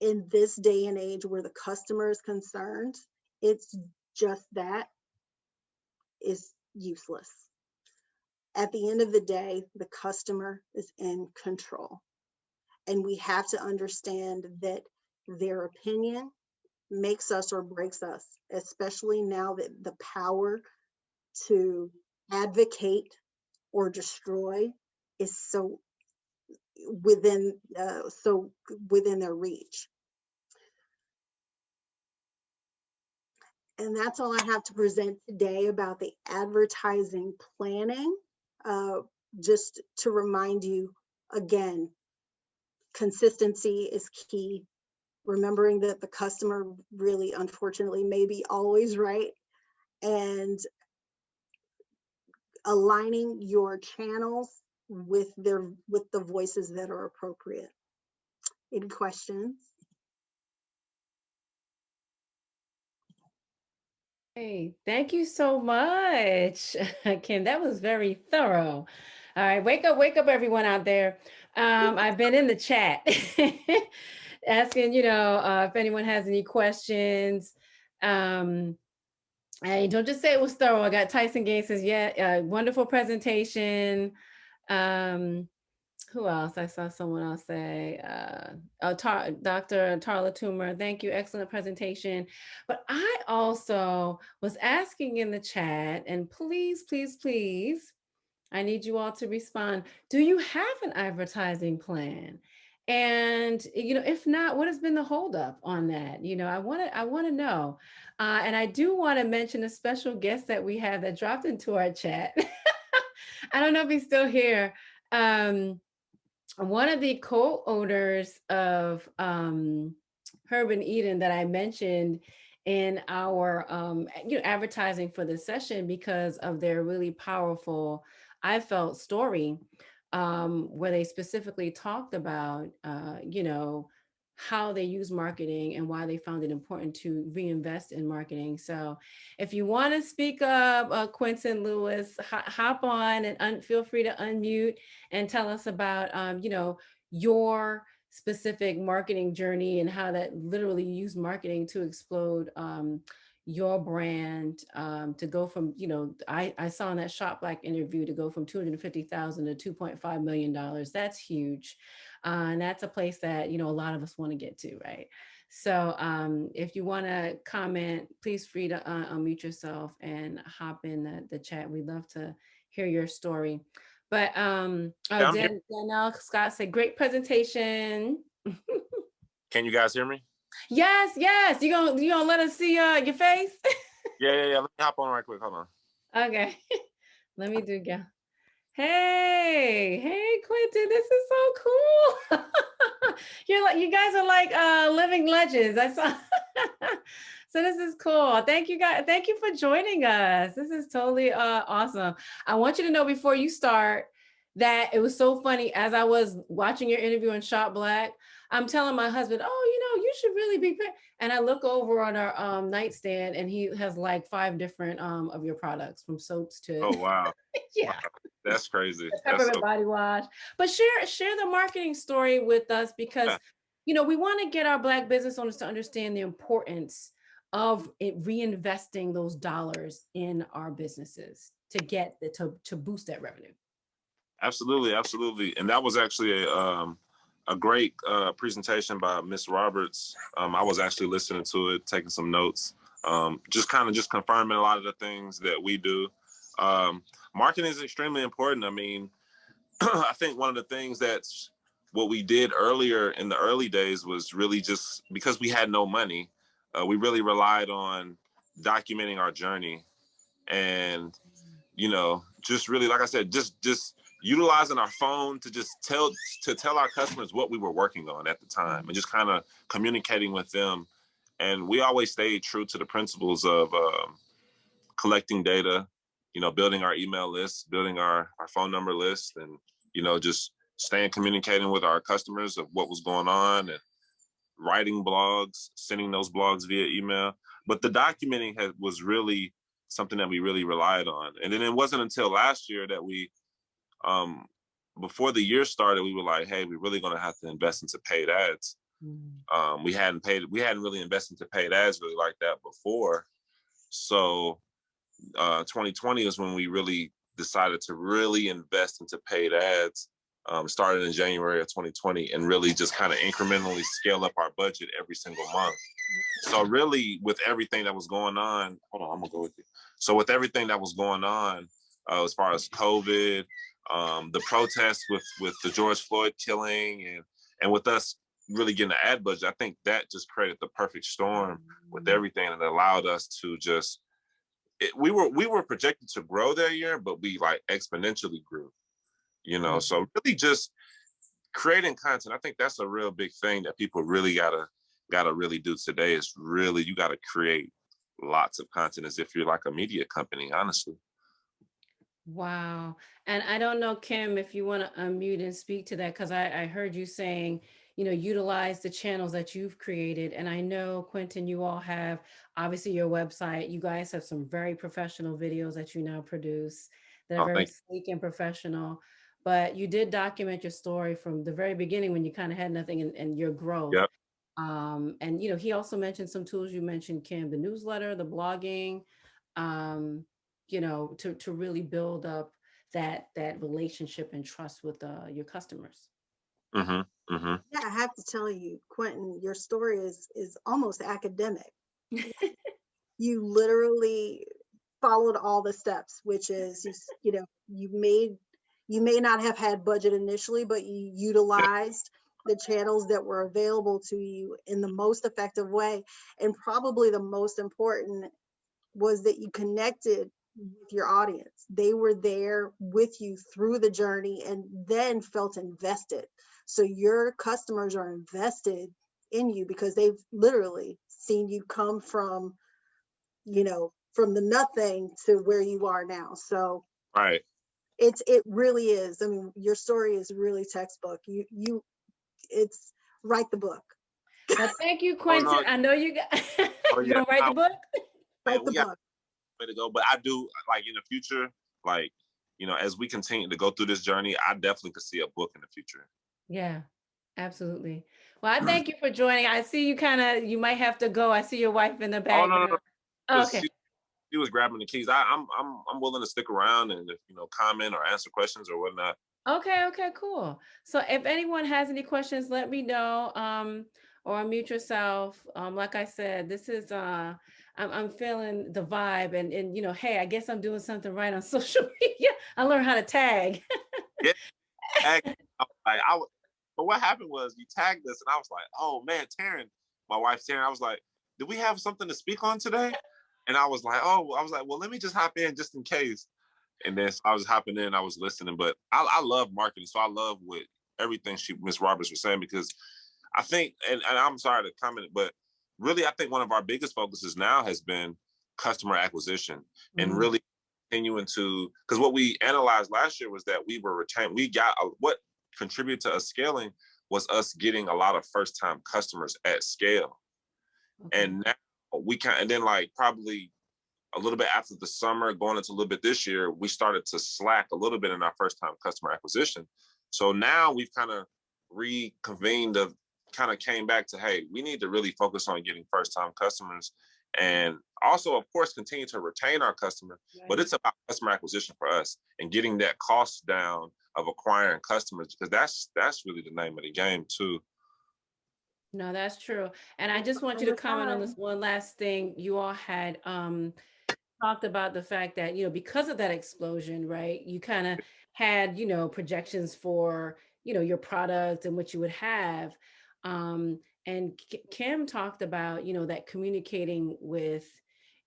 in this day and age where the customer is concerned, it's just that is useless. At the end of the day, the customer is in control. And we have to understand that their opinion makes us or breaks us, especially now that the power to advocate or destroy is so within their reach. And that's all I have to present today about the advertising planning. Just to remind you again, consistency is key. Remembering that the customer really, unfortunately, may be always right, and aligning your channels with the voices that are appropriate. Any questions? Hey, thank you so much, Kim. That was very thorough. All right, wake up, everyone out there. I've been in the chat asking, if anyone has any questions. And don't just say it was thorough. I got Tyson Gaines says, yeah, wonderful presentation. Who else? I saw someone else say, oh, Dr. Tarla Toomer, thank you, excellent presentation. But I also was asking in the chat, and please, please, please, I need you all to respond. Do you have an advertising plan? And if not, what has been the holdup on that? I want to know. And I do want to mention a special guest that we have that dropped into our chat. I don't know if he's still here. Um, One of the co-owners of Herb and Eden that I mentioned in our advertising for this session because of their really powerful, I felt, story, where they specifically talked about how they use marketing and why they found it important to reinvest in marketing. So if you want to speak up, Quentin Lewis, hop on and feel free to unmute and tell us about your specific marketing journey and how that literally used marketing to explode your brand, to go from, I saw in that Shop Black interview, to go from 250,000 to $2.5 million. That's huge. And that's a place that a lot of us want to get to, right? So if you want to comment, please free to unmute yourself and hop in the chat. We'd love to hear your story. But Yeah, I'm here. Danielle Scott said, great presentation. Can you guys hear me? Yes, yes. You gonna let us see your face? Yeah. Let me hop on right quick. Hold on. Okay. Let me do go. Hey, Quentin, this is so cool. You guys are like living legends. I saw. So this is cool. Thank you guys. Thank you for joining us. This is totally awesome. I want you to know before you start that it was so funny as I was watching your interview on Shop Black. I'm telling my husband, oh, you should really be. And I look over on our nightstand, and he has like 5 different of your products, from soaps to. Oh wow. Yeah. Wow. That's crazy. That's Peppermint so body wash. But share the marketing story with us, because yeah, we want to get our Black business owners to understand the importance of it reinvesting those dollars in our businesses to get to boost that revenue. absolutely. And that was actually a great presentation by Miss Roberts. I was actually listening to it, taking some notes, just confirming a lot of the things that we do. Marketing is extremely important. I mean, I think one of the things that's what we did earlier in the early days was really just because we had no money, we really relied on documenting our journey and, just really, like I said, just utilizing our phone to just tell our customers what we were working on at the time and just kind of communicating with them. And we always stayed true to the principles of collecting data, building our email list, building our phone number list, and, just staying communicating with our customers of what was going on and writing blogs, sending those blogs via email. But the documenting was really something that we really relied on. And then it wasn't until last year that we, before the year started, we were like, hey, we're really going to have to invest into paid ads. We hadn't really invested into paid ads really like that before. So 2020 is when we really decided to really invest into paid ads. Started in January of 2020, and really just kind of incrementally scale up our budget every single month. So really, with everything that was going on, hold on, I'm gonna go with you. So with everything that was going on, as far as COVID, the protests with the George Floyd killing, and with us really getting an ad budget, I think that just created the perfect storm with everything, and allowed us to just. We were projected to grow that year, but we like exponentially grew. So really just creating content. I think that's a real big thing that people really gotta really do today, is really, you gotta create lots of content as if you're like a media company, honestly. Wow. And I don't know, Kim, if you want to unmute and speak to that, because I heard you saying, utilize the channels that you've created. And I know, Quentin, you all have obviously your website. You guys have some very professional videos that you now produce that are Oh, very thank sleek and professional. But you did document your story from the very beginning when you kind of had nothing, and your you. growth. Yep. And he also mentioned some tools. You mentioned, Kim, the newsletter, the blogging, um, to really build up that relationship and trust with your customers. Mm-hmm. Mm-hmm. Yeah, I have to tell you, Quentin, your story is almost academic. You literally followed all the steps, which is you may not have had budget initially, but you utilized the channels that were available to you in the most effective way. And probably the most important was that you connected with your audience. They were there with you through the journey and then felt invested. So your customers are invested in you because they've literally seen you come from, from the nothing to where you are now. So Right. it really is. I mean, your story is really textbook. It's write the book. Well, thank you, Oh Quentin. no. I know you got Oh you yeah. gonna write the book? Write the We got book. a way to go, but I do like in the future, like as we continue to go through this journey, I definitely could see a book in the future. Yeah, absolutely. Well, I thank you for joining. I see you might have to go. I see your wife in the Oh no, no, no. background. Okay. She was grabbing the keys. I'm willing to stick around and comment or answer questions or whatnot. Okay, cool. So if anyone has any questions, let me know. Or unmute yourself. Like I said, this is I'm feeling the vibe and hey, I guess I'm doing something right on social media. I learned how to tag. Yeah, but what happened was you tagged us and I was like, oh man, Taryn, my wife Taryn, I was like, did we have something to speak on today? And I was like, well, let me just hop in just in case. And then so I was hopping in, I was listening, but I love marketing. So I love what everything Miss Roberts was saying, because I think, and I'm sorry to comment, but really, I think one of our biggest focuses now has been customer acquisition and really continuing to, because what we analyzed last year was that we were retained. What contributed to us scaling was us getting a lot of first time customers at scale. Okay. And now and then like probably a little bit after the summer, going into a little bit this year, we started to slack a little bit in our first time customer acquisition. So now we've kind of reconvened kind of came back to, hey, we need to really focus on getting first time customers and also, of course, continue to retain our customer. Right. But it's about customer acquisition for us and getting that cost down of acquiring customers, because that's really the name of the game too. No, that's true. And I just want you to comment on this one last thing. You all had talked about the fact that, because of that explosion, right, you kind of had, projections for, your product and what you would have. And Kim talked about, that communicating with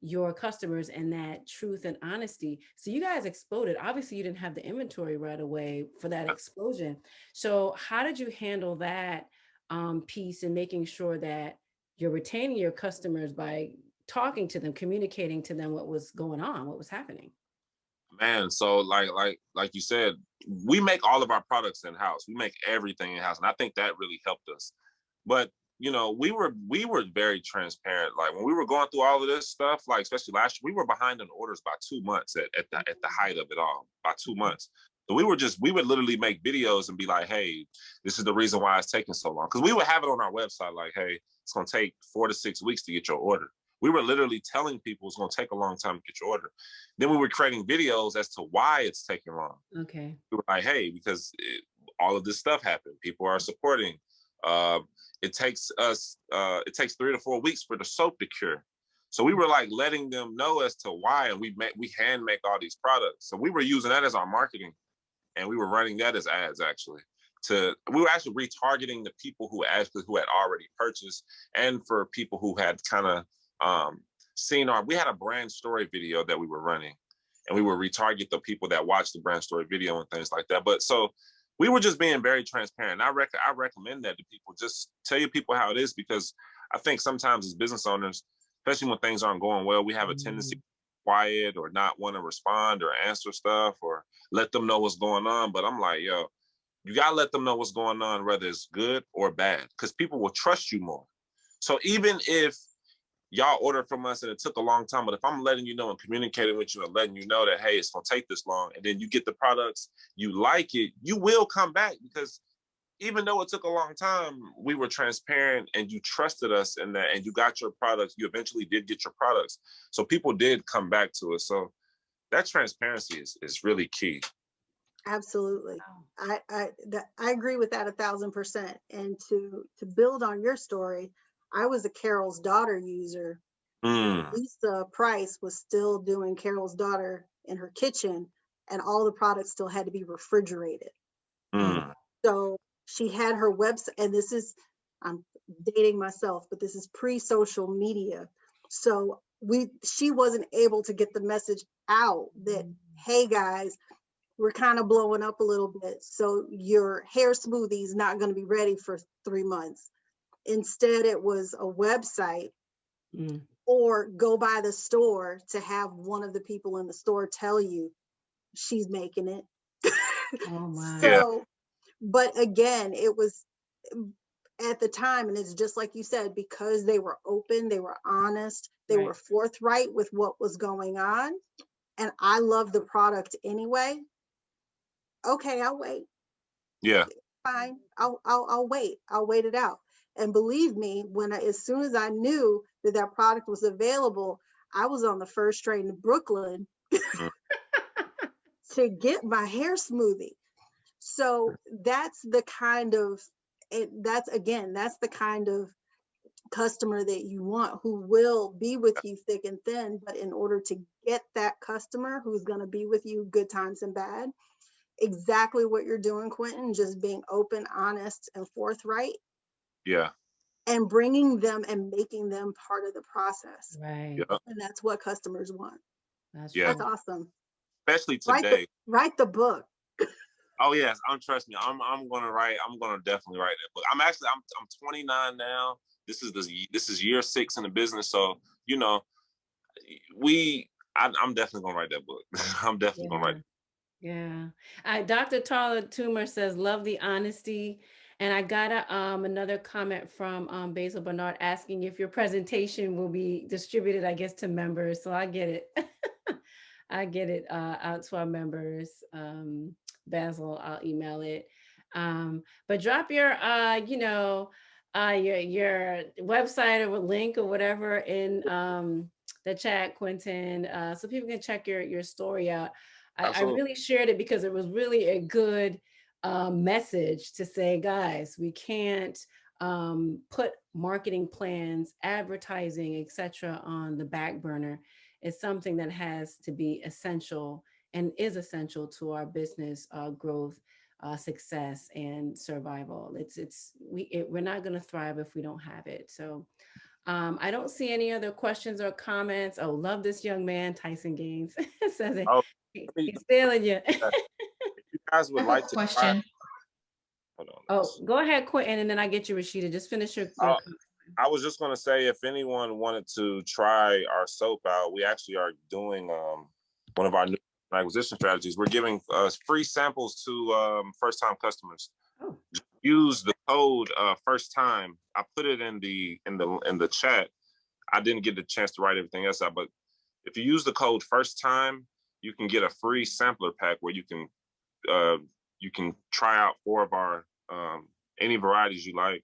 your customers and that truth and honesty. So you guys exploded. Obviously, you didn't have the inventory right away for that explosion. So how did you handle that piece and making sure that you're retaining your customers by talking to them, communicating to them what was going on, what was happening? Man, so like you said, we make all of our products in house. We make everything in house, and I think that really helped us. But we were very transparent. Like when we were going through all of this stuff, like especially last year, we were behind in orders by 2 months at the height of it all, by 2 months. So we would literally make videos and be like, hey, this is the reason why it's taking so long. Because we would have it on our website, like, hey, it's gonna take 4 to 6 weeks to get your order. We were literally telling people it's going to take a long time to get your order. Then we were creating videos as to why it's taking long. Okay. We were like, hey, because all of this stuff happened. People are supporting. It takes 3 to 4 weeks for the soap to cure. So we were like letting them know as to why, and we hand make all these products. So we were using that as our marketing, and we were running that as ads actually. We were actually retargeting the people who had already purchased, and for people who had kind of we had a brand story video that we were running, and we would retarget the people that watched the brand story video and things like that. But so we were just being very transparent. I recommend that to people. Just tell your people how it is, because I think sometimes as business owners, especially when things aren't going well, we have a tendency to be quiet or not want to respond or answer stuff or let them know what's going on. But I'm like, yo, you gotta let them know what's going on, whether it's good or bad, because people will trust you more. So even if y'all order from us and it took a long time, but if I'm letting you know and communicating with you and letting you know that, hey, it's gonna take this long, and then you get the products, you like it, you will come back, because even though it took a long time, we were transparent and you trusted us in that, and you got your products, you eventually did get your products. So people did come back to us. So that transparency is really key. Absolutely. Wow. I agree with that 1,000%. And to build on your story, I was a Carol's Daughter user when Mm, Lisa Price was still doing Carol's Daughter in her kitchen, and all the products still had to be refrigerated. Oh, mm, So she had her website, and this is, I'm dating myself, but this is pre-social media. So she wasn't able to get the message out that, hey guys, we're kind of blowing up a little bit. So your hair smoothie is not going to be ready for 3 months. Instead, it was a website, mm. or go by the store to have one of the people in the store tell you she's making it. Oh my. yeah, So, but again, it was at the time, and it's just like you said, because they were open, they were honest, they Right. were forthright with what was going on. And I love the product anyway. Okay, I'll wait. yeah, Fine. I'll wait. I'll wait it out. And believe me, as soon as I knew that that product was available, I was on the first train to Brooklyn mm, to get my hair smoothie. So that's the kind of, that's the kind of customer that you want, who will be with you thick and thin. But in order to get that customer who's going to be with you good times and bad, exactly what you're doing, Quentin, just being open, honest, and forthright, yeah, and bringing them and making them part of the process. Right. yeah, And that's what customers want. That's yeah. That's true. awesome. Especially Write the today. write the book. Oh yes, trust me. I'm gonna write. I'm gonna definitely write that book. I'm 29 now. This is year 6 in the business. So you know, I'm definitely gonna write that book. I'm definitely gonna Yeah. write. Yeah. Dr. Tala Toomer says, love the honesty. And I got another comment from Basil Bernard asking if your presentation will be distributed, I guess, to members. So I get it. I get it out to our members. Basil, I'll email it. But drop your, your website or a link or whatever in the chat, Quentin, so people can check your story out. I Absolutely. really shared it because it was really a good message to say, guys, we can't put marketing plans, advertising, etc., on the back burner. It's something that has to be essential and is essential to our business growth, success, and survival. We're not going to thrive if we don't have it. So I don't see any other questions or comments. Oh, love this young man, Tyson Gaines. Says it. Oh, He's feeling you. if you guys I would have a like to try, question. hold on. Oh, go ahead, Quentin, and then I get you, Rashida. Just finish your Uh, comment. I was just gonna say, if anyone wanted to try our soap out, we actually are doing one of our new acquisition strategies. We're giving free samples to first-time customers. Oh, Use the code first time. I put it in the chat. I didn't get the chance to write everything else out, but if you use the code first time, you can get a free sampler pack where you can try out 4 of our any varieties you like,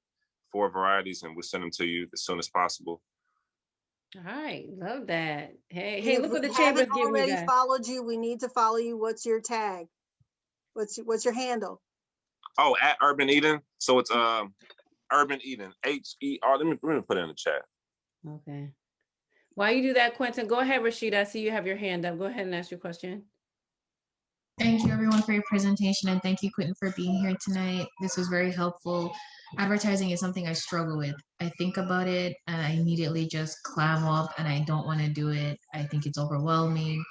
4 varieties, and we'll send them to you as soon as possible. all right. Love that. Hey, And hey, if look what the we chamber's haven't giving you already guys. followed you, we need to follow you. What's your tag? What's your handle? Oh, at Urban Eden. So it's Urban Eden. HER. Let me put it in the chat. Okay. While you do that, Quentin, go ahead, Rashida. I see you have your hand up. Go ahead and ask your question. Thank you everyone for your presentation, and thank you, Quentin, for being here tonight. This was very helpful. Advertising is something I struggle with. I think about it and I immediately just clam up and I don't want to do it. I think it's overwhelming.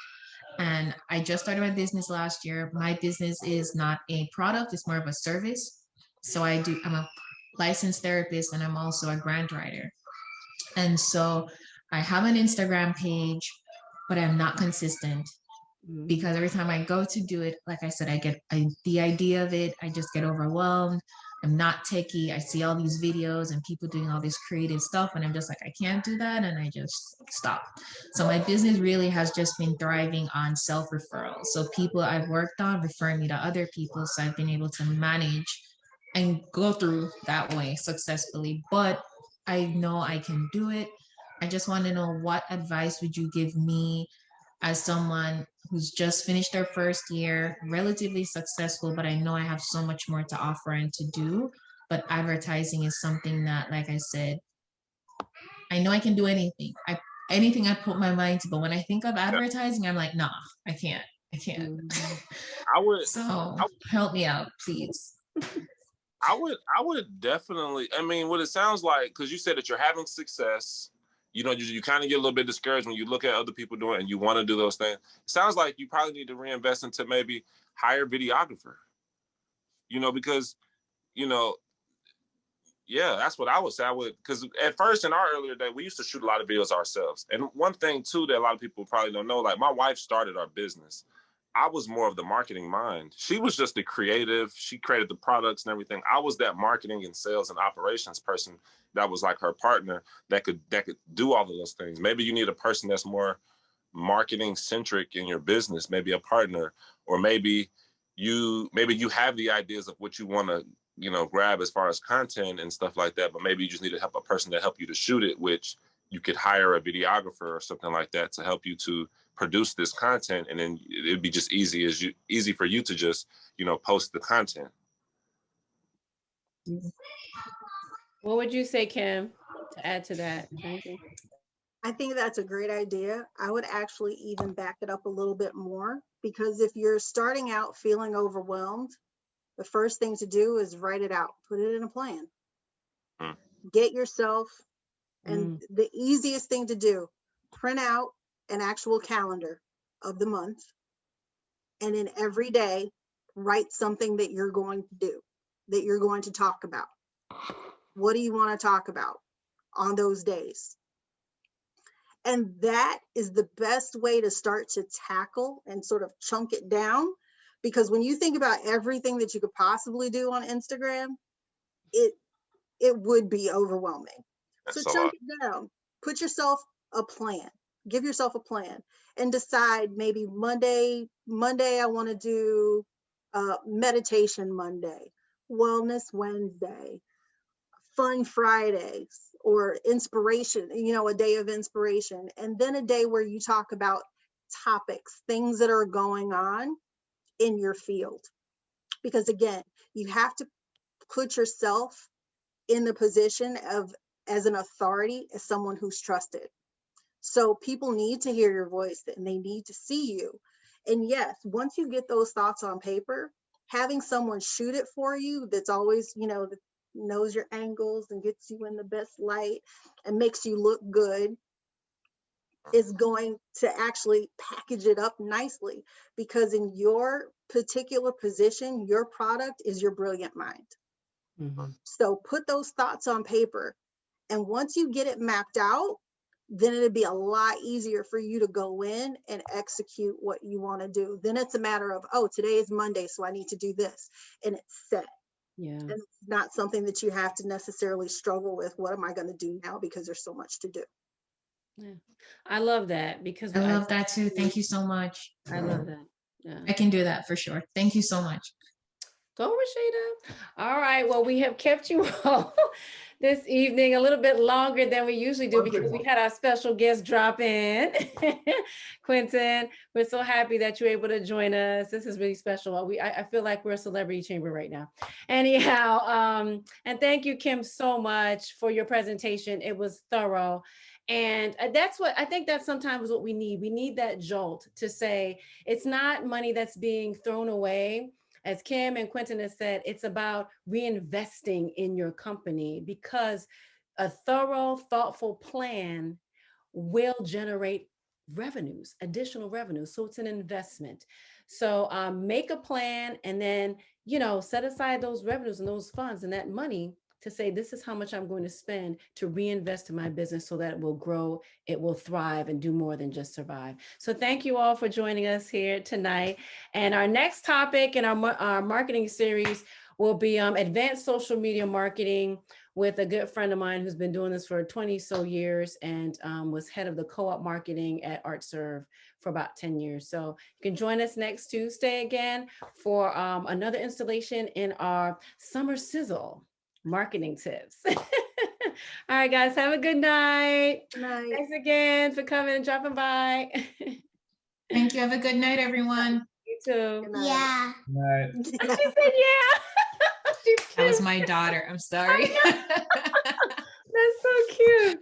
And I just started my business last year. My business is not a product, it's more of a service. So I'm a licensed therapist and I'm also a grant writer. And so I have an Instagram page, but I'm not consistent because every time I go to do it, like I said, the idea of it, I just get overwhelmed. I'm not techie. I see all these videos and people doing all this creative stuff, and I'm just like, I can't do that, and I just stop. So my business really has just been thriving on self-referral. So people I've worked on referring me to other people, so I've been able to manage and go through that way successfully. But I know I can do it. I just want to know, what advice would you give me as someone who's just finished their first year, relatively successful, but I know I have so much more to offer and to do. But advertising is something that, like I said, I know I can do anything. Anything I put my mind to, but when I think of Yeah. advertising, I'm like, nah, I can't. I can't. I would, So I, help me out, please. I would definitely. I mean, what it sounds like, because you said that you're having success. You know, you kind of get a little bit discouraged when you look at other people doing it and you want to do those things. It sounds like you probably need to reinvest into maybe hire a videographer. You know, because you know, yeah, that's what I would say. I would, because at first in our earlier day, we used to shoot a lot of videos ourselves. And one thing too that a lot of people probably don't know, like my wife started our business. I was more of the marketing mind. She was just the creative. She created the products and everything. I was that marketing and sales and operations person that was like her partner that could do all of those things. Maybe you need a person that's more marketing centric in your business, maybe a partner, or maybe you have the ideas of what you want to grab as far as content and stuff like that, but maybe you just need to help a person to help you to shoot it, which you could hire a videographer or something like that to help you to produce this content, and then it'd be just easy for you to just post the content. What would you say, Kim, to add to that? Anything? I think that's a great idea. I would actually even back it up a little bit more, because if you're starting out feeling overwhelmed, the first thing to do is write it out, put it in a plan. Get yourself, and the easiest thing to do, print out an actual calendar of the month, and then every day write something that you're going to do, that you're going to talk about. What do you want to talk about on those days? And that is the best way to start to tackle and sort of chunk it down, because when you think about everything that you could possibly do on Instagram, it would be overwhelming. So chunk it down, put yourself a plan, give yourself a plan, and decide maybe Monday I want to do meditation Monday, wellness Wednesday, fun Fridays, or inspiration, a day of inspiration, and then a day where you talk about topics, things that are going on in your field. Because again, you have to put yourself in the position of as an authority, as someone who's trusted. So people need to hear your voice and they need to see you. And yes, once you get those thoughts on paper, having someone shoot it for you that's always, that knows your angles and gets you in the best light and makes you look good is going to actually package it up nicely, because in your particular position, your product is your brilliant mind. So put those thoughts on paper, and once you get it mapped out, then it'd be a lot easier for you to go in and execute what you want to do. Then it's a matter of, oh, today is Monday, so I need to do this, and it's set. Yeah. And it's not something that you have to necessarily struggle with. What am I going to do now? Because there's so much to do. Yeah. I love that, because I love that too. Thank you so much. I love that. Yeah. I can do that for sure. Thank you so much. Go, Rashida. All right. Well, we have kept you all this evening a little bit longer than we usually do, because we had our special guest drop in. Quentin, we're so happy that you're able to join us. This is really special. I feel like we're a celebrity chamber right now. Anyhow, and thank you, Kim, so much for your presentation. It was thorough. And that's what I think, that's sometimes what we need. We need that jolt to say, it's not money that's being thrown away. As Kim and Quentin has said, it's about reinvesting in your company, because a thorough, thoughtful plan will generate revenues, additional revenues. So it's an investment. So make a plan, and then, set aside those revenues and those funds and that money to say, this is how much I'm going to spend to reinvest in my business so that it will grow, it will thrive, and do more than just survive. So thank you all for joining us here tonight. And our next topic in our marketing series will be advanced social media marketing, with a good friend of mine who's been doing this for 20 so years, and was head of the co-op marketing at ArtServe for about 10 years. So you can join us next Tuesday again for another installation in our summer Sizzle marketing tips. All right, guys, have a good night. Good night. Thanks again for coming and dropping by. Thank you. Have a good night, everyone. You too. Good night. Yeah. Right. She said, yeah. She's That was cute. my daughter. I'm sorry. That's so cute.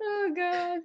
Oh, God.